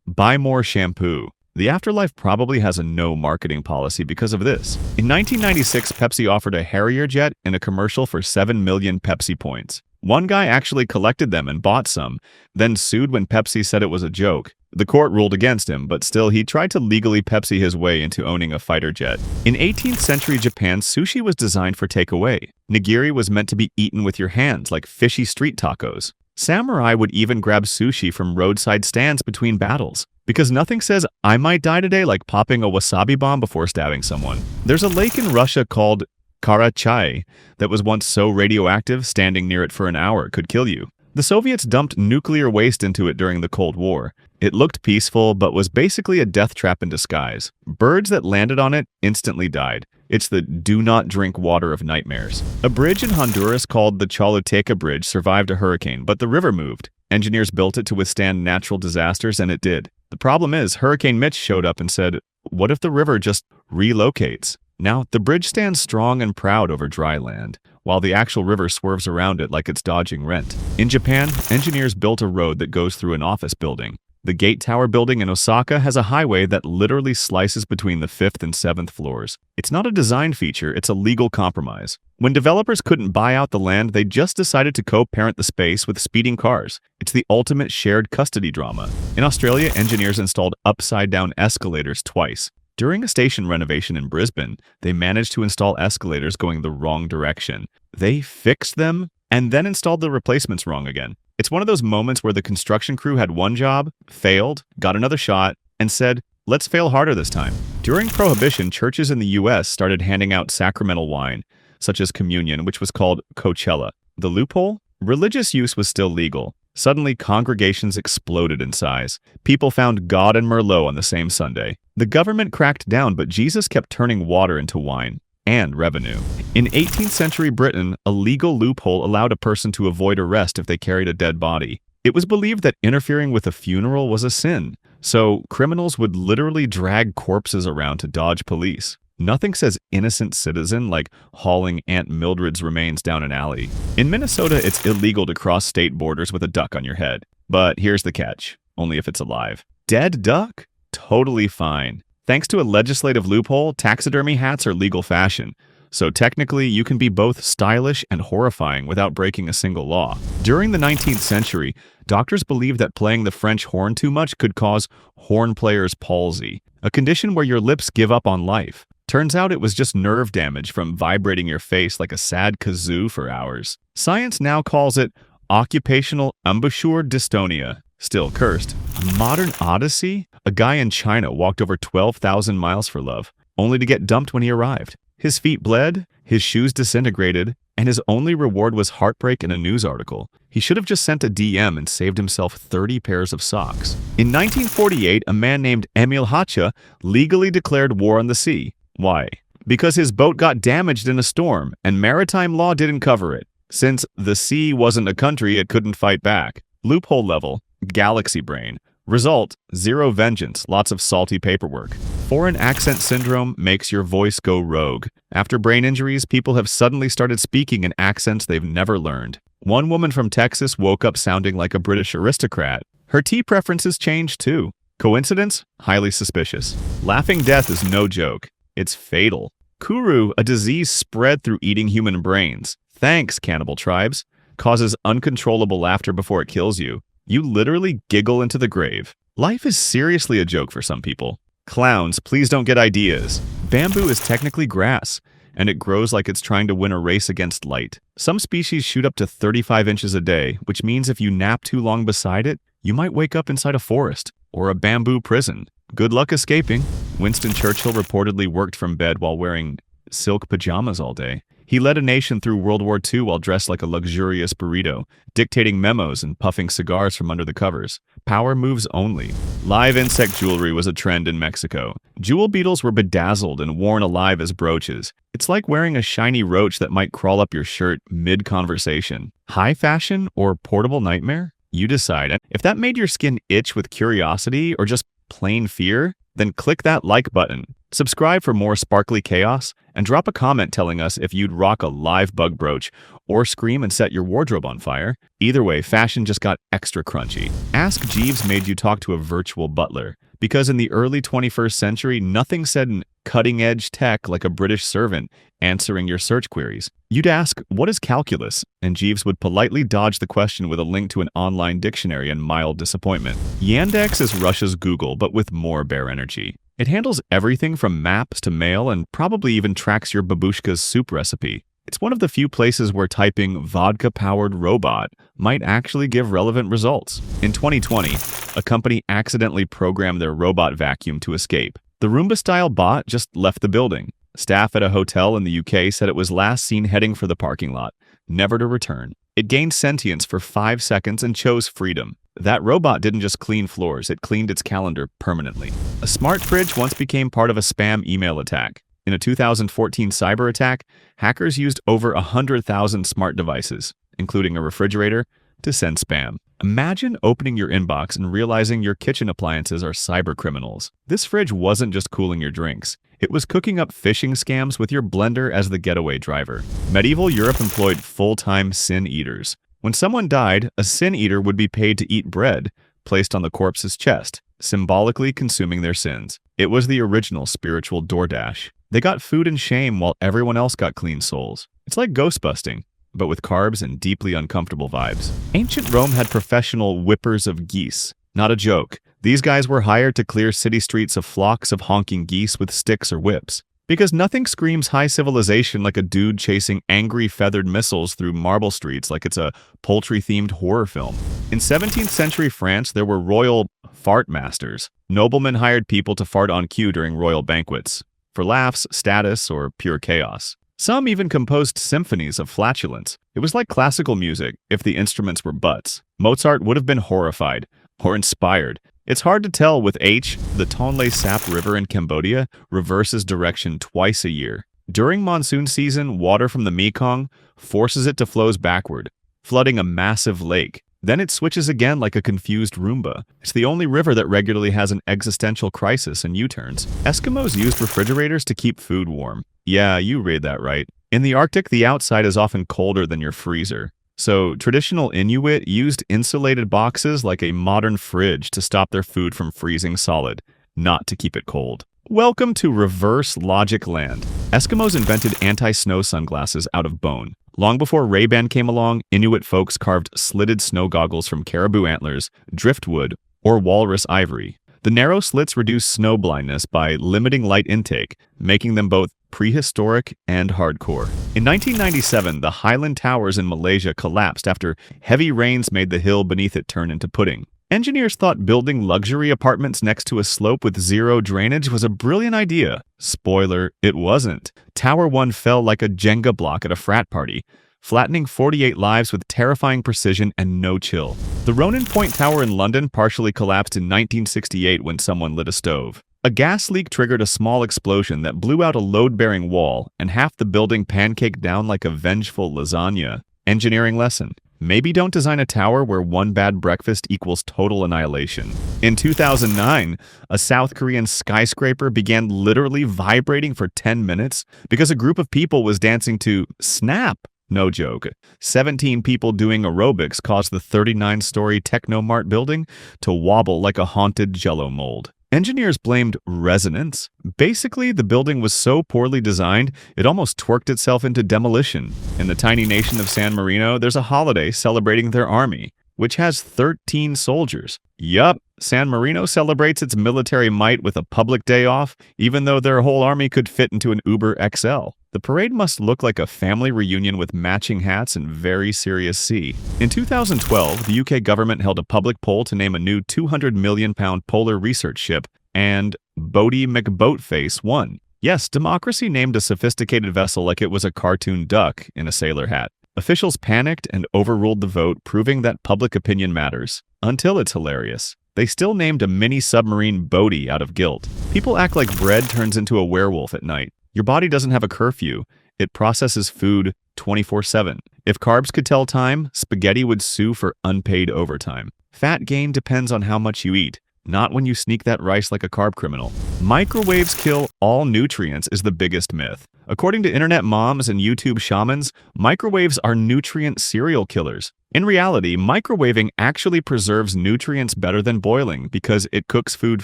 buy more shampoo. The afterlife probably has a no marketing policy because of this. In 1996, Pepsi offered a Harrier jet in a commercial for 7 million Pepsi points. One guy actually collected them and bought some, then sued when Pepsi said it was a joke. The court ruled against him, but still he tried to legally Pepsi his way into owning a fighter jet. In 18th century Japan, sushi was designed for takeaway. Nigiri was meant to be eaten with your hands, like fishy street tacos. Samurai would even grab sushi from roadside stands between battles, because nothing says, I might die today, like popping a wasabi bomb before stabbing someone. There's a lake in Russia called Karachay that was once so radioactive, standing near it for an hour could kill you. The Soviets dumped nuclear waste into it during the Cold War. It looked peaceful, but was basically a death trap in disguise. Birds that landed on it instantly died. It's the do not drink water of nightmares. A bridge in Honduras called the Choluteca Bridge survived a hurricane, but the river moved. Engineers built it to withstand natural disasters, and it did. The problem is, Hurricane Mitch showed up and said, what if the river just relocates? Now, the bridge stands strong and proud over dry land, while the actual river swerves around it like it's dodging rent. In Japan, engineers built a road that goes through an office building. The Gate Tower building in Osaka has a highway that literally slices between the 5th and 7th floors. It's not a design feature, it's a legal compromise. When developers couldn't buy out the land, they just decided to co-parent the space with speeding cars. It's the ultimate shared custody drama. In Australia, engineers installed upside-down escalators twice. During a station renovation in Brisbane, they managed to install escalators going the wrong direction. They fixed them and then installed the replacements wrong again. It's one of those moments where the construction crew had one job, failed, got another shot, and said, let's fail harder this time. During Prohibition, churches in the US started handing out sacramental wine, such as communion, which was called Coachella. The loophole? Religious use was still legal. Suddenly, congregations exploded in size. People found God and Merlot on the same Sunday. The government cracked down, but Jesus kept turning water into wine. And revenue. In 18th century Britain, a legal loophole allowed a person to avoid arrest if they carried a dead body. It was believed that interfering with a funeral was a sin, so criminals would literally drag corpses around to dodge police. Nothing says innocent citizen like hauling Aunt Mildred's remains down an alley. In Minnesota, it's illegal to cross state borders with a duck on your head. But here's the catch, only if it's alive. Dead duck? Totally fine. Thanks to a legislative loophole, taxidermy hats are legal fashion. So technically, you can be both stylish and horrifying without breaking a single law. During the 19th century, doctors believed that playing the French horn too much could cause horn player's palsy, a condition where your lips give up on life. Turns out it was just nerve damage from vibrating your face like a sad kazoo for hours. Science now calls it occupational embouchure dystonia. Still cursed. A modern odyssey? A guy in China walked over 12,000 miles for love, only to get dumped when he arrived. His feet bled, his shoes disintegrated, and his only reward was heartbreak in a news article. He should have just sent a DM and saved himself 30 pairs of socks. In 1948, a man named Emil Hacha legally declared war on the sea. Why? Because his boat got damaged in a storm, and maritime law didn't cover it. Since the sea wasn't a country, it couldn't fight back. Loophole level. Galaxy brain. Result, zero vengeance, lots of salty paperwork. Foreign accent syndrome makes your voice go rogue. After brain injuries, people have suddenly started speaking in accents they've never learned. One woman from Texas woke up sounding like a British aristocrat. Her tea preferences changed too. Coincidence? Highly suspicious. Laughing death is no joke. It's fatal. Kuru, a disease spread through eating human brains. Thanks, cannibal tribes. Causes uncontrollable laughter before it kills you. You literally giggle into the grave. Life is seriously a joke for some people. Clowns, please don't get ideas. Bamboo is technically grass, and it grows like it's trying to win a race against light. Some species shoot up to 35 inches a day, which means if you nap too long beside it, you might wake up inside a forest or a bamboo prison. Good luck escaping. Winston Churchill reportedly worked from bed while wearing silk pajamas all day. He led a nation through World War II while dressed like a luxurious burrito, dictating memos and puffing cigars from under the covers. Power moves only. Live insect jewelry was a trend in Mexico. Jewel beetles were bedazzled and worn alive as brooches. It's like wearing a shiny roach that might crawl up your shirt mid-conversation. High fashion or portable nightmare? You decide. And if that made your skin itch with curiosity or just plain fear, then click that like button. Subscribe for more sparkly chaos, and drop a comment telling us if you'd rock a live bug brooch or scream and set your wardrobe on fire. Either way, fashion just got extra crunchy. Ask Jeeves made you talk to a virtual butler, because in the early 21st century, nothing said in cutting-edge tech like a British servant answering your search queries. You'd ask, what is calculus? And Jeeves would politely dodge the question with a link to an online dictionary and mild disappointment. Yandex is Russia's Google, but with more bare energy. It handles everything from maps to mail and probably even tracks your babushka's soup recipe. It's one of the few places where typing vodka-powered robot might actually give relevant results. In 2020, a company accidentally programmed their robot vacuum to escape. The Roomba-style bot just left the building. Staff at a hotel in the UK said it was last seen heading for the parking lot, never to return. It gained sentience for 5 seconds and chose freedom. That robot didn't just clean floors, it cleaned its calendar permanently. A smart fridge once became part of a spam email attack. In a 2014 cyber attack, hackers used over 100,000 smart devices, including a refrigerator, to send spam. Imagine opening your inbox and realizing your kitchen appliances are cyber criminals. This fridge wasn't just cooling your drinks. It was cooking up phishing scams with your blender as the getaway driver. Medieval Europe employed full-time sin eaters. When someone died, a sin eater would be paid to eat bread, placed on the corpse's chest, symbolically consuming their sins. It was the original spiritual DoorDash. They got food and shame while everyone else got clean souls. It's like ghost busting, but with carbs and deeply uncomfortable vibes. Ancient Rome had professional whippers of geese. Not a joke. These guys were hired to clear city streets of flocks of honking geese with sticks or whips. Because nothing screams high civilization like a dude chasing angry feathered missiles through marble streets like it's a poultry-themed horror film. In 17th century France, there were royal fart masters. Noblemen hired people to fart on cue during royal banquets, for laughs, status, or pure chaos. Some even composed symphonies of flatulence. It was like classical music if the instruments were butts. Mozart would have been horrified, or inspired. It's hard to tell with H. The Tonle Sap River in Cambodia reverses direction twice a year. During monsoon season, water from the Mekong forces it to flow backward, flooding a massive lake. Then it switches again like a confused Roomba. It's the only river that regularly has an existential crisis and U-turns. Eskimos used refrigerators to keep food warm. Yeah, you read that right. In the Arctic, the outside is often colder than your freezer. So, traditional Inuit used insulated boxes like a modern fridge to stop their food from freezing solid, not to keep it cold. Welcome to reverse logic land. Eskimos invented anti-snow sunglasses out of bone. Long before Ray-Ban came along, Inuit folks carved slitted snow goggles from caribou antlers, driftwood, or walrus ivory. The narrow slits reduce snow blindness by limiting light intake, making them both prehistoric and hardcore. In 1997, the Highland Towers in Malaysia collapsed after heavy rains made the hill beneath it turn into pudding. Engineers thought building luxury apartments next to a slope with zero drainage was a brilliant idea. Spoiler, it wasn't. Tower 1 fell like a Jenga block at a frat party, flattening 48 lives with terrifying precision and no chill. The Ronan Point Tower in London partially collapsed in 1968 when someone lit a stove. A gas leak triggered a small explosion that blew out a load-bearing wall, and half the building pancaked down like a vengeful lasagna. Engineering lesson: maybe don't design a tower where one bad breakfast equals total annihilation. In 2009, a South Korean skyscraper began literally vibrating for 10 minutes because a group of people was dancing to Snap. No joke. 17 people doing aerobics caused the 39-story Technomart building to wobble like a haunted Jell-O mold. Engineers blamed resonance. Basically, the building was so poorly designed, it almost twerked itself into demolition. In the tiny nation of San Marino, there's a holiday celebrating their army, which has 13 soldiers. Yup, San Marino celebrates its military might with a public day off, even though their whole army could fit into an Uber XL. The parade must look like a family reunion with matching hats and very serious sea. In 2012, the UK government held a public poll to name a new £200 million polar research ship, and Boaty McBoatface won. Yes, democracy named a sophisticated vessel like it was a cartoon duck in a sailor hat. Officials panicked and overruled the vote, proving that public opinion matters. Until it's hilarious. They still named a mini-submarine Boaty out of guilt. People act like bread turns into a werewolf at night. Your body doesn't have a curfew. It processes food 24/7. If carbs could tell time, spaghetti would sue for unpaid overtime. Fat gain depends on how much you eat, not when you sneak that rice like a carb criminal. Microwaves kill all nutrients is the biggest myth. According to internet moms and YouTube shamans, microwaves are nutrient serial killers. In reality, microwaving actually preserves nutrients better than boiling because it cooks food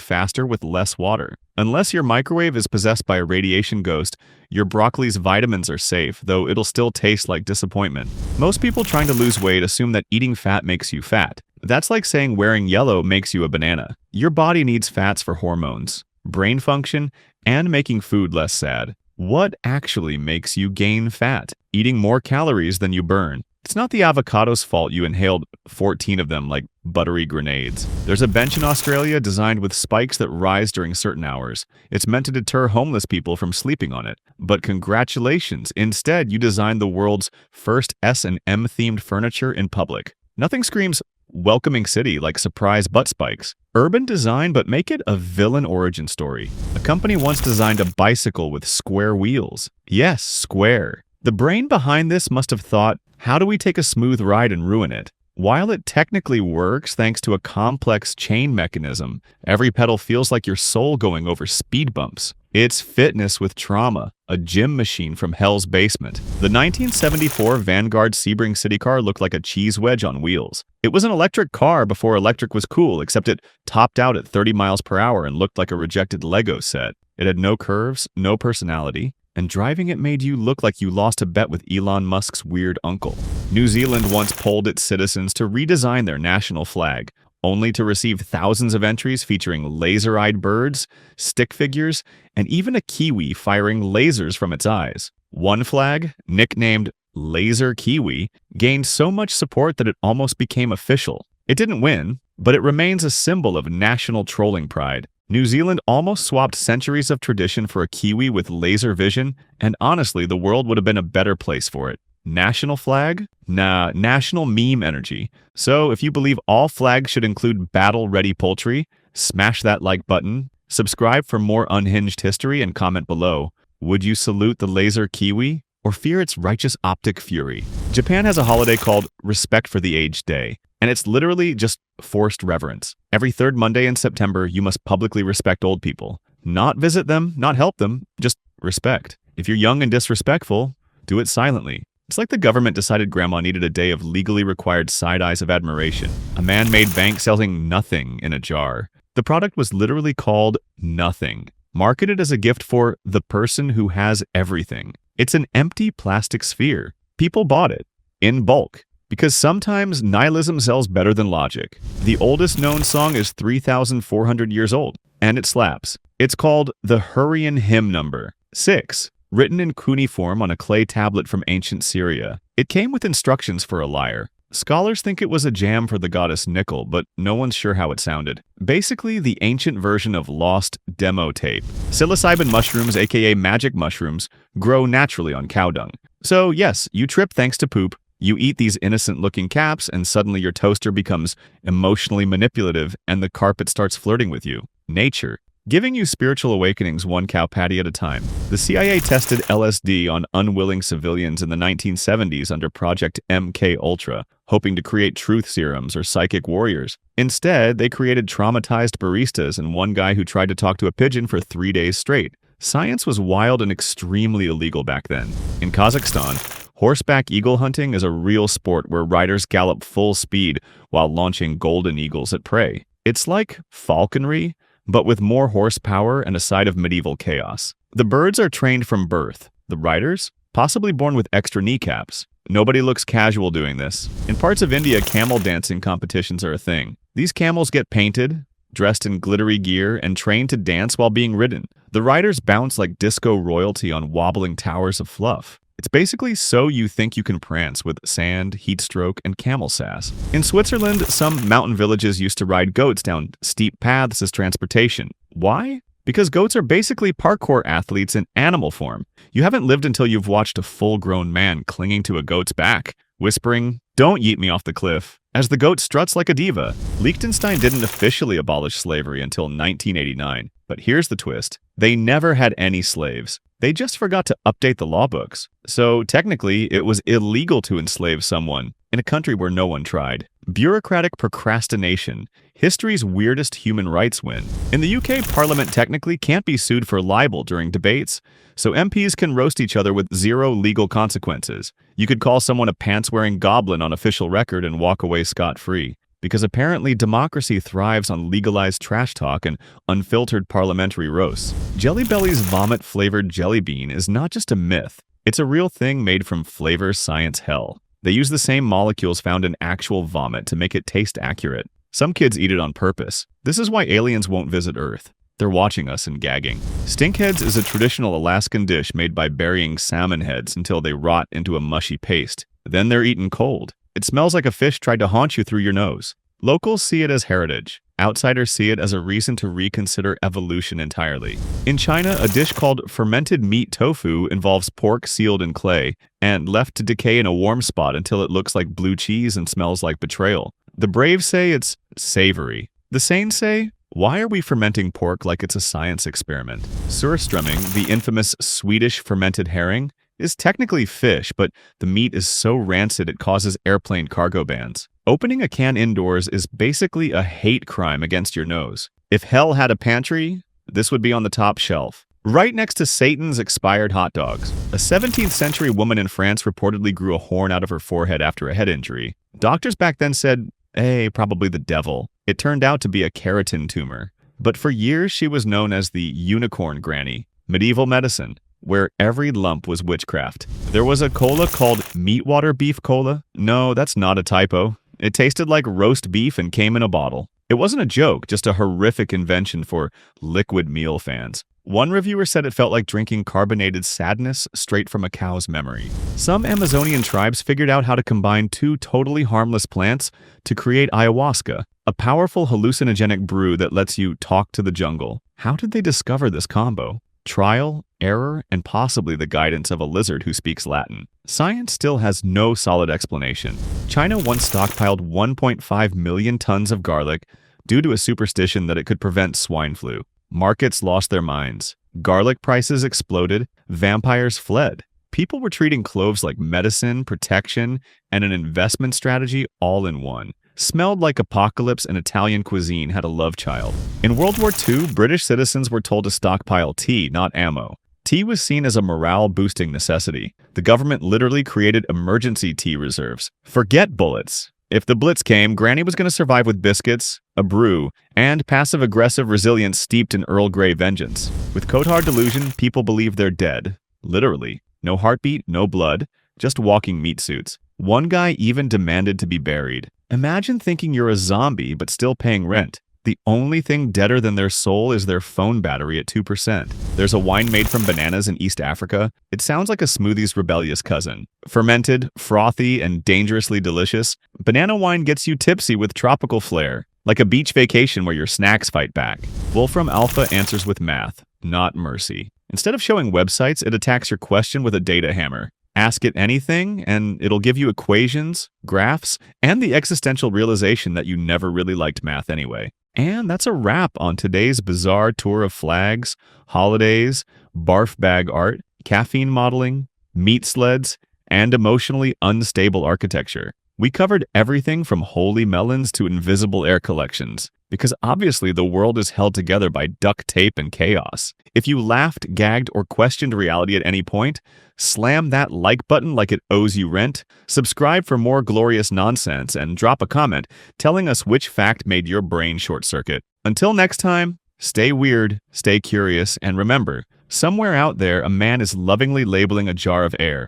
faster with less water. Unless your microwave is possessed by a radiation ghost, your broccoli's vitamins are safe, though it'll still taste like disappointment. Most people trying to lose weight assume that eating fat makes you fat. That's like saying wearing yellow makes you a banana. Your body needs fats for hormones, brain function, and making food less sad. What actually makes you gain fat? Eating more calories than you burn. It's not the avocado's fault you inhaled 14 of them like buttery grenades. There's a bench in Australia designed with spikes that rise during certain hours. It's meant to deter homeless people from sleeping on it. But congratulations, instead you designed the world's first S&M themed furniture in public. Nothing screams welcoming city like surprise butt spikes. Urban design, but make it a villain origin story. A company once designed a bicycle with square wheels. Yes, square. The brain behind this must have thought, how do we take a smooth ride and ruin it? While it technically works thanks to a complex chain mechanism, every pedal feels like your soul going over speed bumps. It's fitness with trauma, a gym machine from hell's basement. The 1974 Vanguard Sebring City car looked like a cheese wedge on wheels. It was an electric car before electric was cool, except it topped out at 30 miles per hour and looked like a rejected Lego set. It had no curves, no personality, and driving it made you look like you lost a bet with Elon Musk's weird uncle. New Zealand once polled its citizens to redesign their national flag, only to receive thousands of entries featuring laser-eyed birds, stick figures, and even a kiwi firing lasers from its eyes. One flag, nicknamed Laser Kiwi, gained so much support that it almost became official. It didn't win, but it remains a symbol of national trolling pride. New Zealand almost swapped centuries of tradition for a kiwi with laser vision, and honestly, the world would have been a better place for it. National flag? Nah, national meme energy. So if you believe all flags should include battle-ready poultry, smash that like button, subscribe for more unhinged history, and comment below. Would you salute the laser kiwi or fear its righteous optic fury? Japan has a holiday called Respect for the Aged Day, and it's literally just forced reverence. Every third Monday in September, you must publicly respect old people. Not visit them, not help them, just respect. If you're young and disrespectful, do it silently. It's like the government decided grandma needed a day of legally required side eyes of admiration. A man-made bank selling nothing in a jar. The product was literally called Nothing, marketed as a gift for the person who has everything. It's an empty plastic sphere. People bought it in bulk because sometimes nihilism sells better than logic. The oldest known song is 3,400 years old, and it slaps. It's called the Hurrian Hymn Number 6. Written in cuneiform on a clay tablet from ancient Syria. It came with instructions for a lyre. Scholars think it was a jam for the goddess Nickel, but no one's sure how it sounded. Basically, the ancient version of lost demo tape. Psilocybin mushrooms, aka magic mushrooms, grow naturally on cow dung. So yes, you trip thanks to poop, you eat these innocent-looking caps, and suddenly your toaster becomes emotionally manipulative and the carpet starts flirting with you. Nature. Giving you spiritual awakenings one cow patty at a time. The CIA tested LSD on unwilling civilians in the 1970s under Project MK Ultra, hoping to create truth serums or psychic warriors. Instead, they created traumatized baristas and one guy who tried to talk to a pigeon for 3 days straight. Science was wild and extremely illegal back then. In Kazakhstan, horseback eagle hunting is a real sport where riders gallop full speed while launching golden eagles at prey. It's like falconry, but with more horsepower and a side of medieval chaos. The birds are trained from birth. The riders? Possibly born with extra kneecaps. Nobody looks casual doing this. In parts of India, camel dancing competitions are a thing. These camels get painted, dressed in glittery gear, and trained to dance while being ridden. The riders bounce like disco royalty on wobbling towers of fluff. It's basically so you think you can prance with sand, heat stroke, and camel sass. In Switzerland, some mountain villages used to ride goats down steep paths as transportation. Why? Because goats are basically parkour athletes in animal form. You haven't lived until you've watched a full-grown man clinging to a goat's back, whispering, "Don't yeet me off the cliff," as the goat struts like a diva. Liechtenstein didn't officially abolish slavery until 1989. But here's the twist. They never had any slaves. They just forgot to update the law books. So technically, it was illegal to enslave someone in a country where no one tried. Bureaucratic procrastination. History's weirdest human rights win. In the UK, Parliament technically can't be sued for libel during debates, so MPs can roast each other with zero legal consequences. You could call someone a pants-wearing goblin on official record and walk away scot-free. Because apparently democracy thrives on legalized trash talk and unfiltered parliamentary roasts. Jelly Belly's vomit-flavored jelly bean is not just a myth. It's a real thing made from flavor science hell. They use the same molecules found in actual vomit to make it taste accurate. Some kids eat it on purpose. This is why aliens won't visit Earth. They're watching us and gagging. Stinkheads is a traditional Alaskan dish made by burying salmon heads until they rot into a mushy paste. Then they're eaten cold. It smells like a fish tried to haunt you through your nose. Locals see it as heritage. Outsiders see it as a reason to reconsider evolution entirely. In China, a dish called fermented meat tofu involves pork sealed in clay and left to decay in a warm spot until it looks like blue cheese and smells like betrayal. The brave say it's savory. The sane say, why are we fermenting pork like it's a science experiment? Surströmming, the infamous Swedish fermented herring, is technically fish, but the meat is so rancid it causes airplane cargo bans. Opening a can indoors is basically a hate crime against your nose. If hell had a pantry, this would be on the top shelf. right next to Satan's expired hot dogs. A 17th century woman in France reportedly grew a horn out of her forehead after a head injury. Doctors back then said, hey, probably the devil. It turned out to be a keratin tumor. But for years, she was known as the unicorn granny, medieval medicine, where every lump was witchcraft. There was a cola called Meatwater Beef Cola. No, that's not a typo. It tasted like roast beef and came in a bottle. It wasn't a joke, just a horrific invention for liquid meal fans. One reviewer said it felt like drinking carbonated sadness straight from a cow's memory. Some Amazonian tribes figured out how to combine two totally harmless plants to create ayahuasca, a powerful hallucinogenic brew that lets you talk to the jungle. How did they discover this combo? Trial, error, and possibly the guidance of a lizard who speaks Latin. Science still has no solid explanation. China once stockpiled 1.5 million tons of garlic due to a superstition that it could prevent swine flu. Markets lost their minds. Garlic prices exploded. Vampires fled. People were treating cloves like medicine, protection, and an investment strategy all in one. Smelled like apocalypse, and Italian cuisine had a love child. In World War II, British citizens were told to stockpile tea, not ammo. Tea was seen as a morale-boosting necessity. The government literally created emergency tea reserves. Forget bullets. If the Blitz came, Granny was going to survive with biscuits, a brew, and passive-aggressive resilience steeped in Earl Grey vengeance. With Cotard delusion, people believe they're dead. Literally. No heartbeat, no blood, just walking meat suits. One guy even demanded to be buried. Imagine thinking you're a zombie but still paying rent. The only thing deader than their soul is their phone battery at 2%. There's a wine made from bananas in East Africa. It sounds like a smoothie's rebellious cousin. Fermented, frothy, and dangerously delicious, banana wine gets you tipsy with tropical flair, like a beach vacation where your snacks fight back. Wolfram Alpha answers with math, not mercy. Instead of showing websites, it attacks your question with a data hammer. Ask it anything, and it'll give you equations, graphs, and the existential realization that you never really liked math anyway. And that's a wrap on today's bizarre tour of flags, holidays, barf bag art, caffeine modeling, meat sleds, and emotionally unstable architecture. We covered everything from holy melons to invisible air collections, because obviously the world is held together by duct tape and chaos. If you laughed, gagged, or questioned reality at any point, slam that like button like it owes you rent, subscribe for more glorious nonsense, and drop a comment telling us which fact made your brain short-circuit. Until next time, stay weird, stay curious, and remember, somewhere out there a man is lovingly labeling a jar of air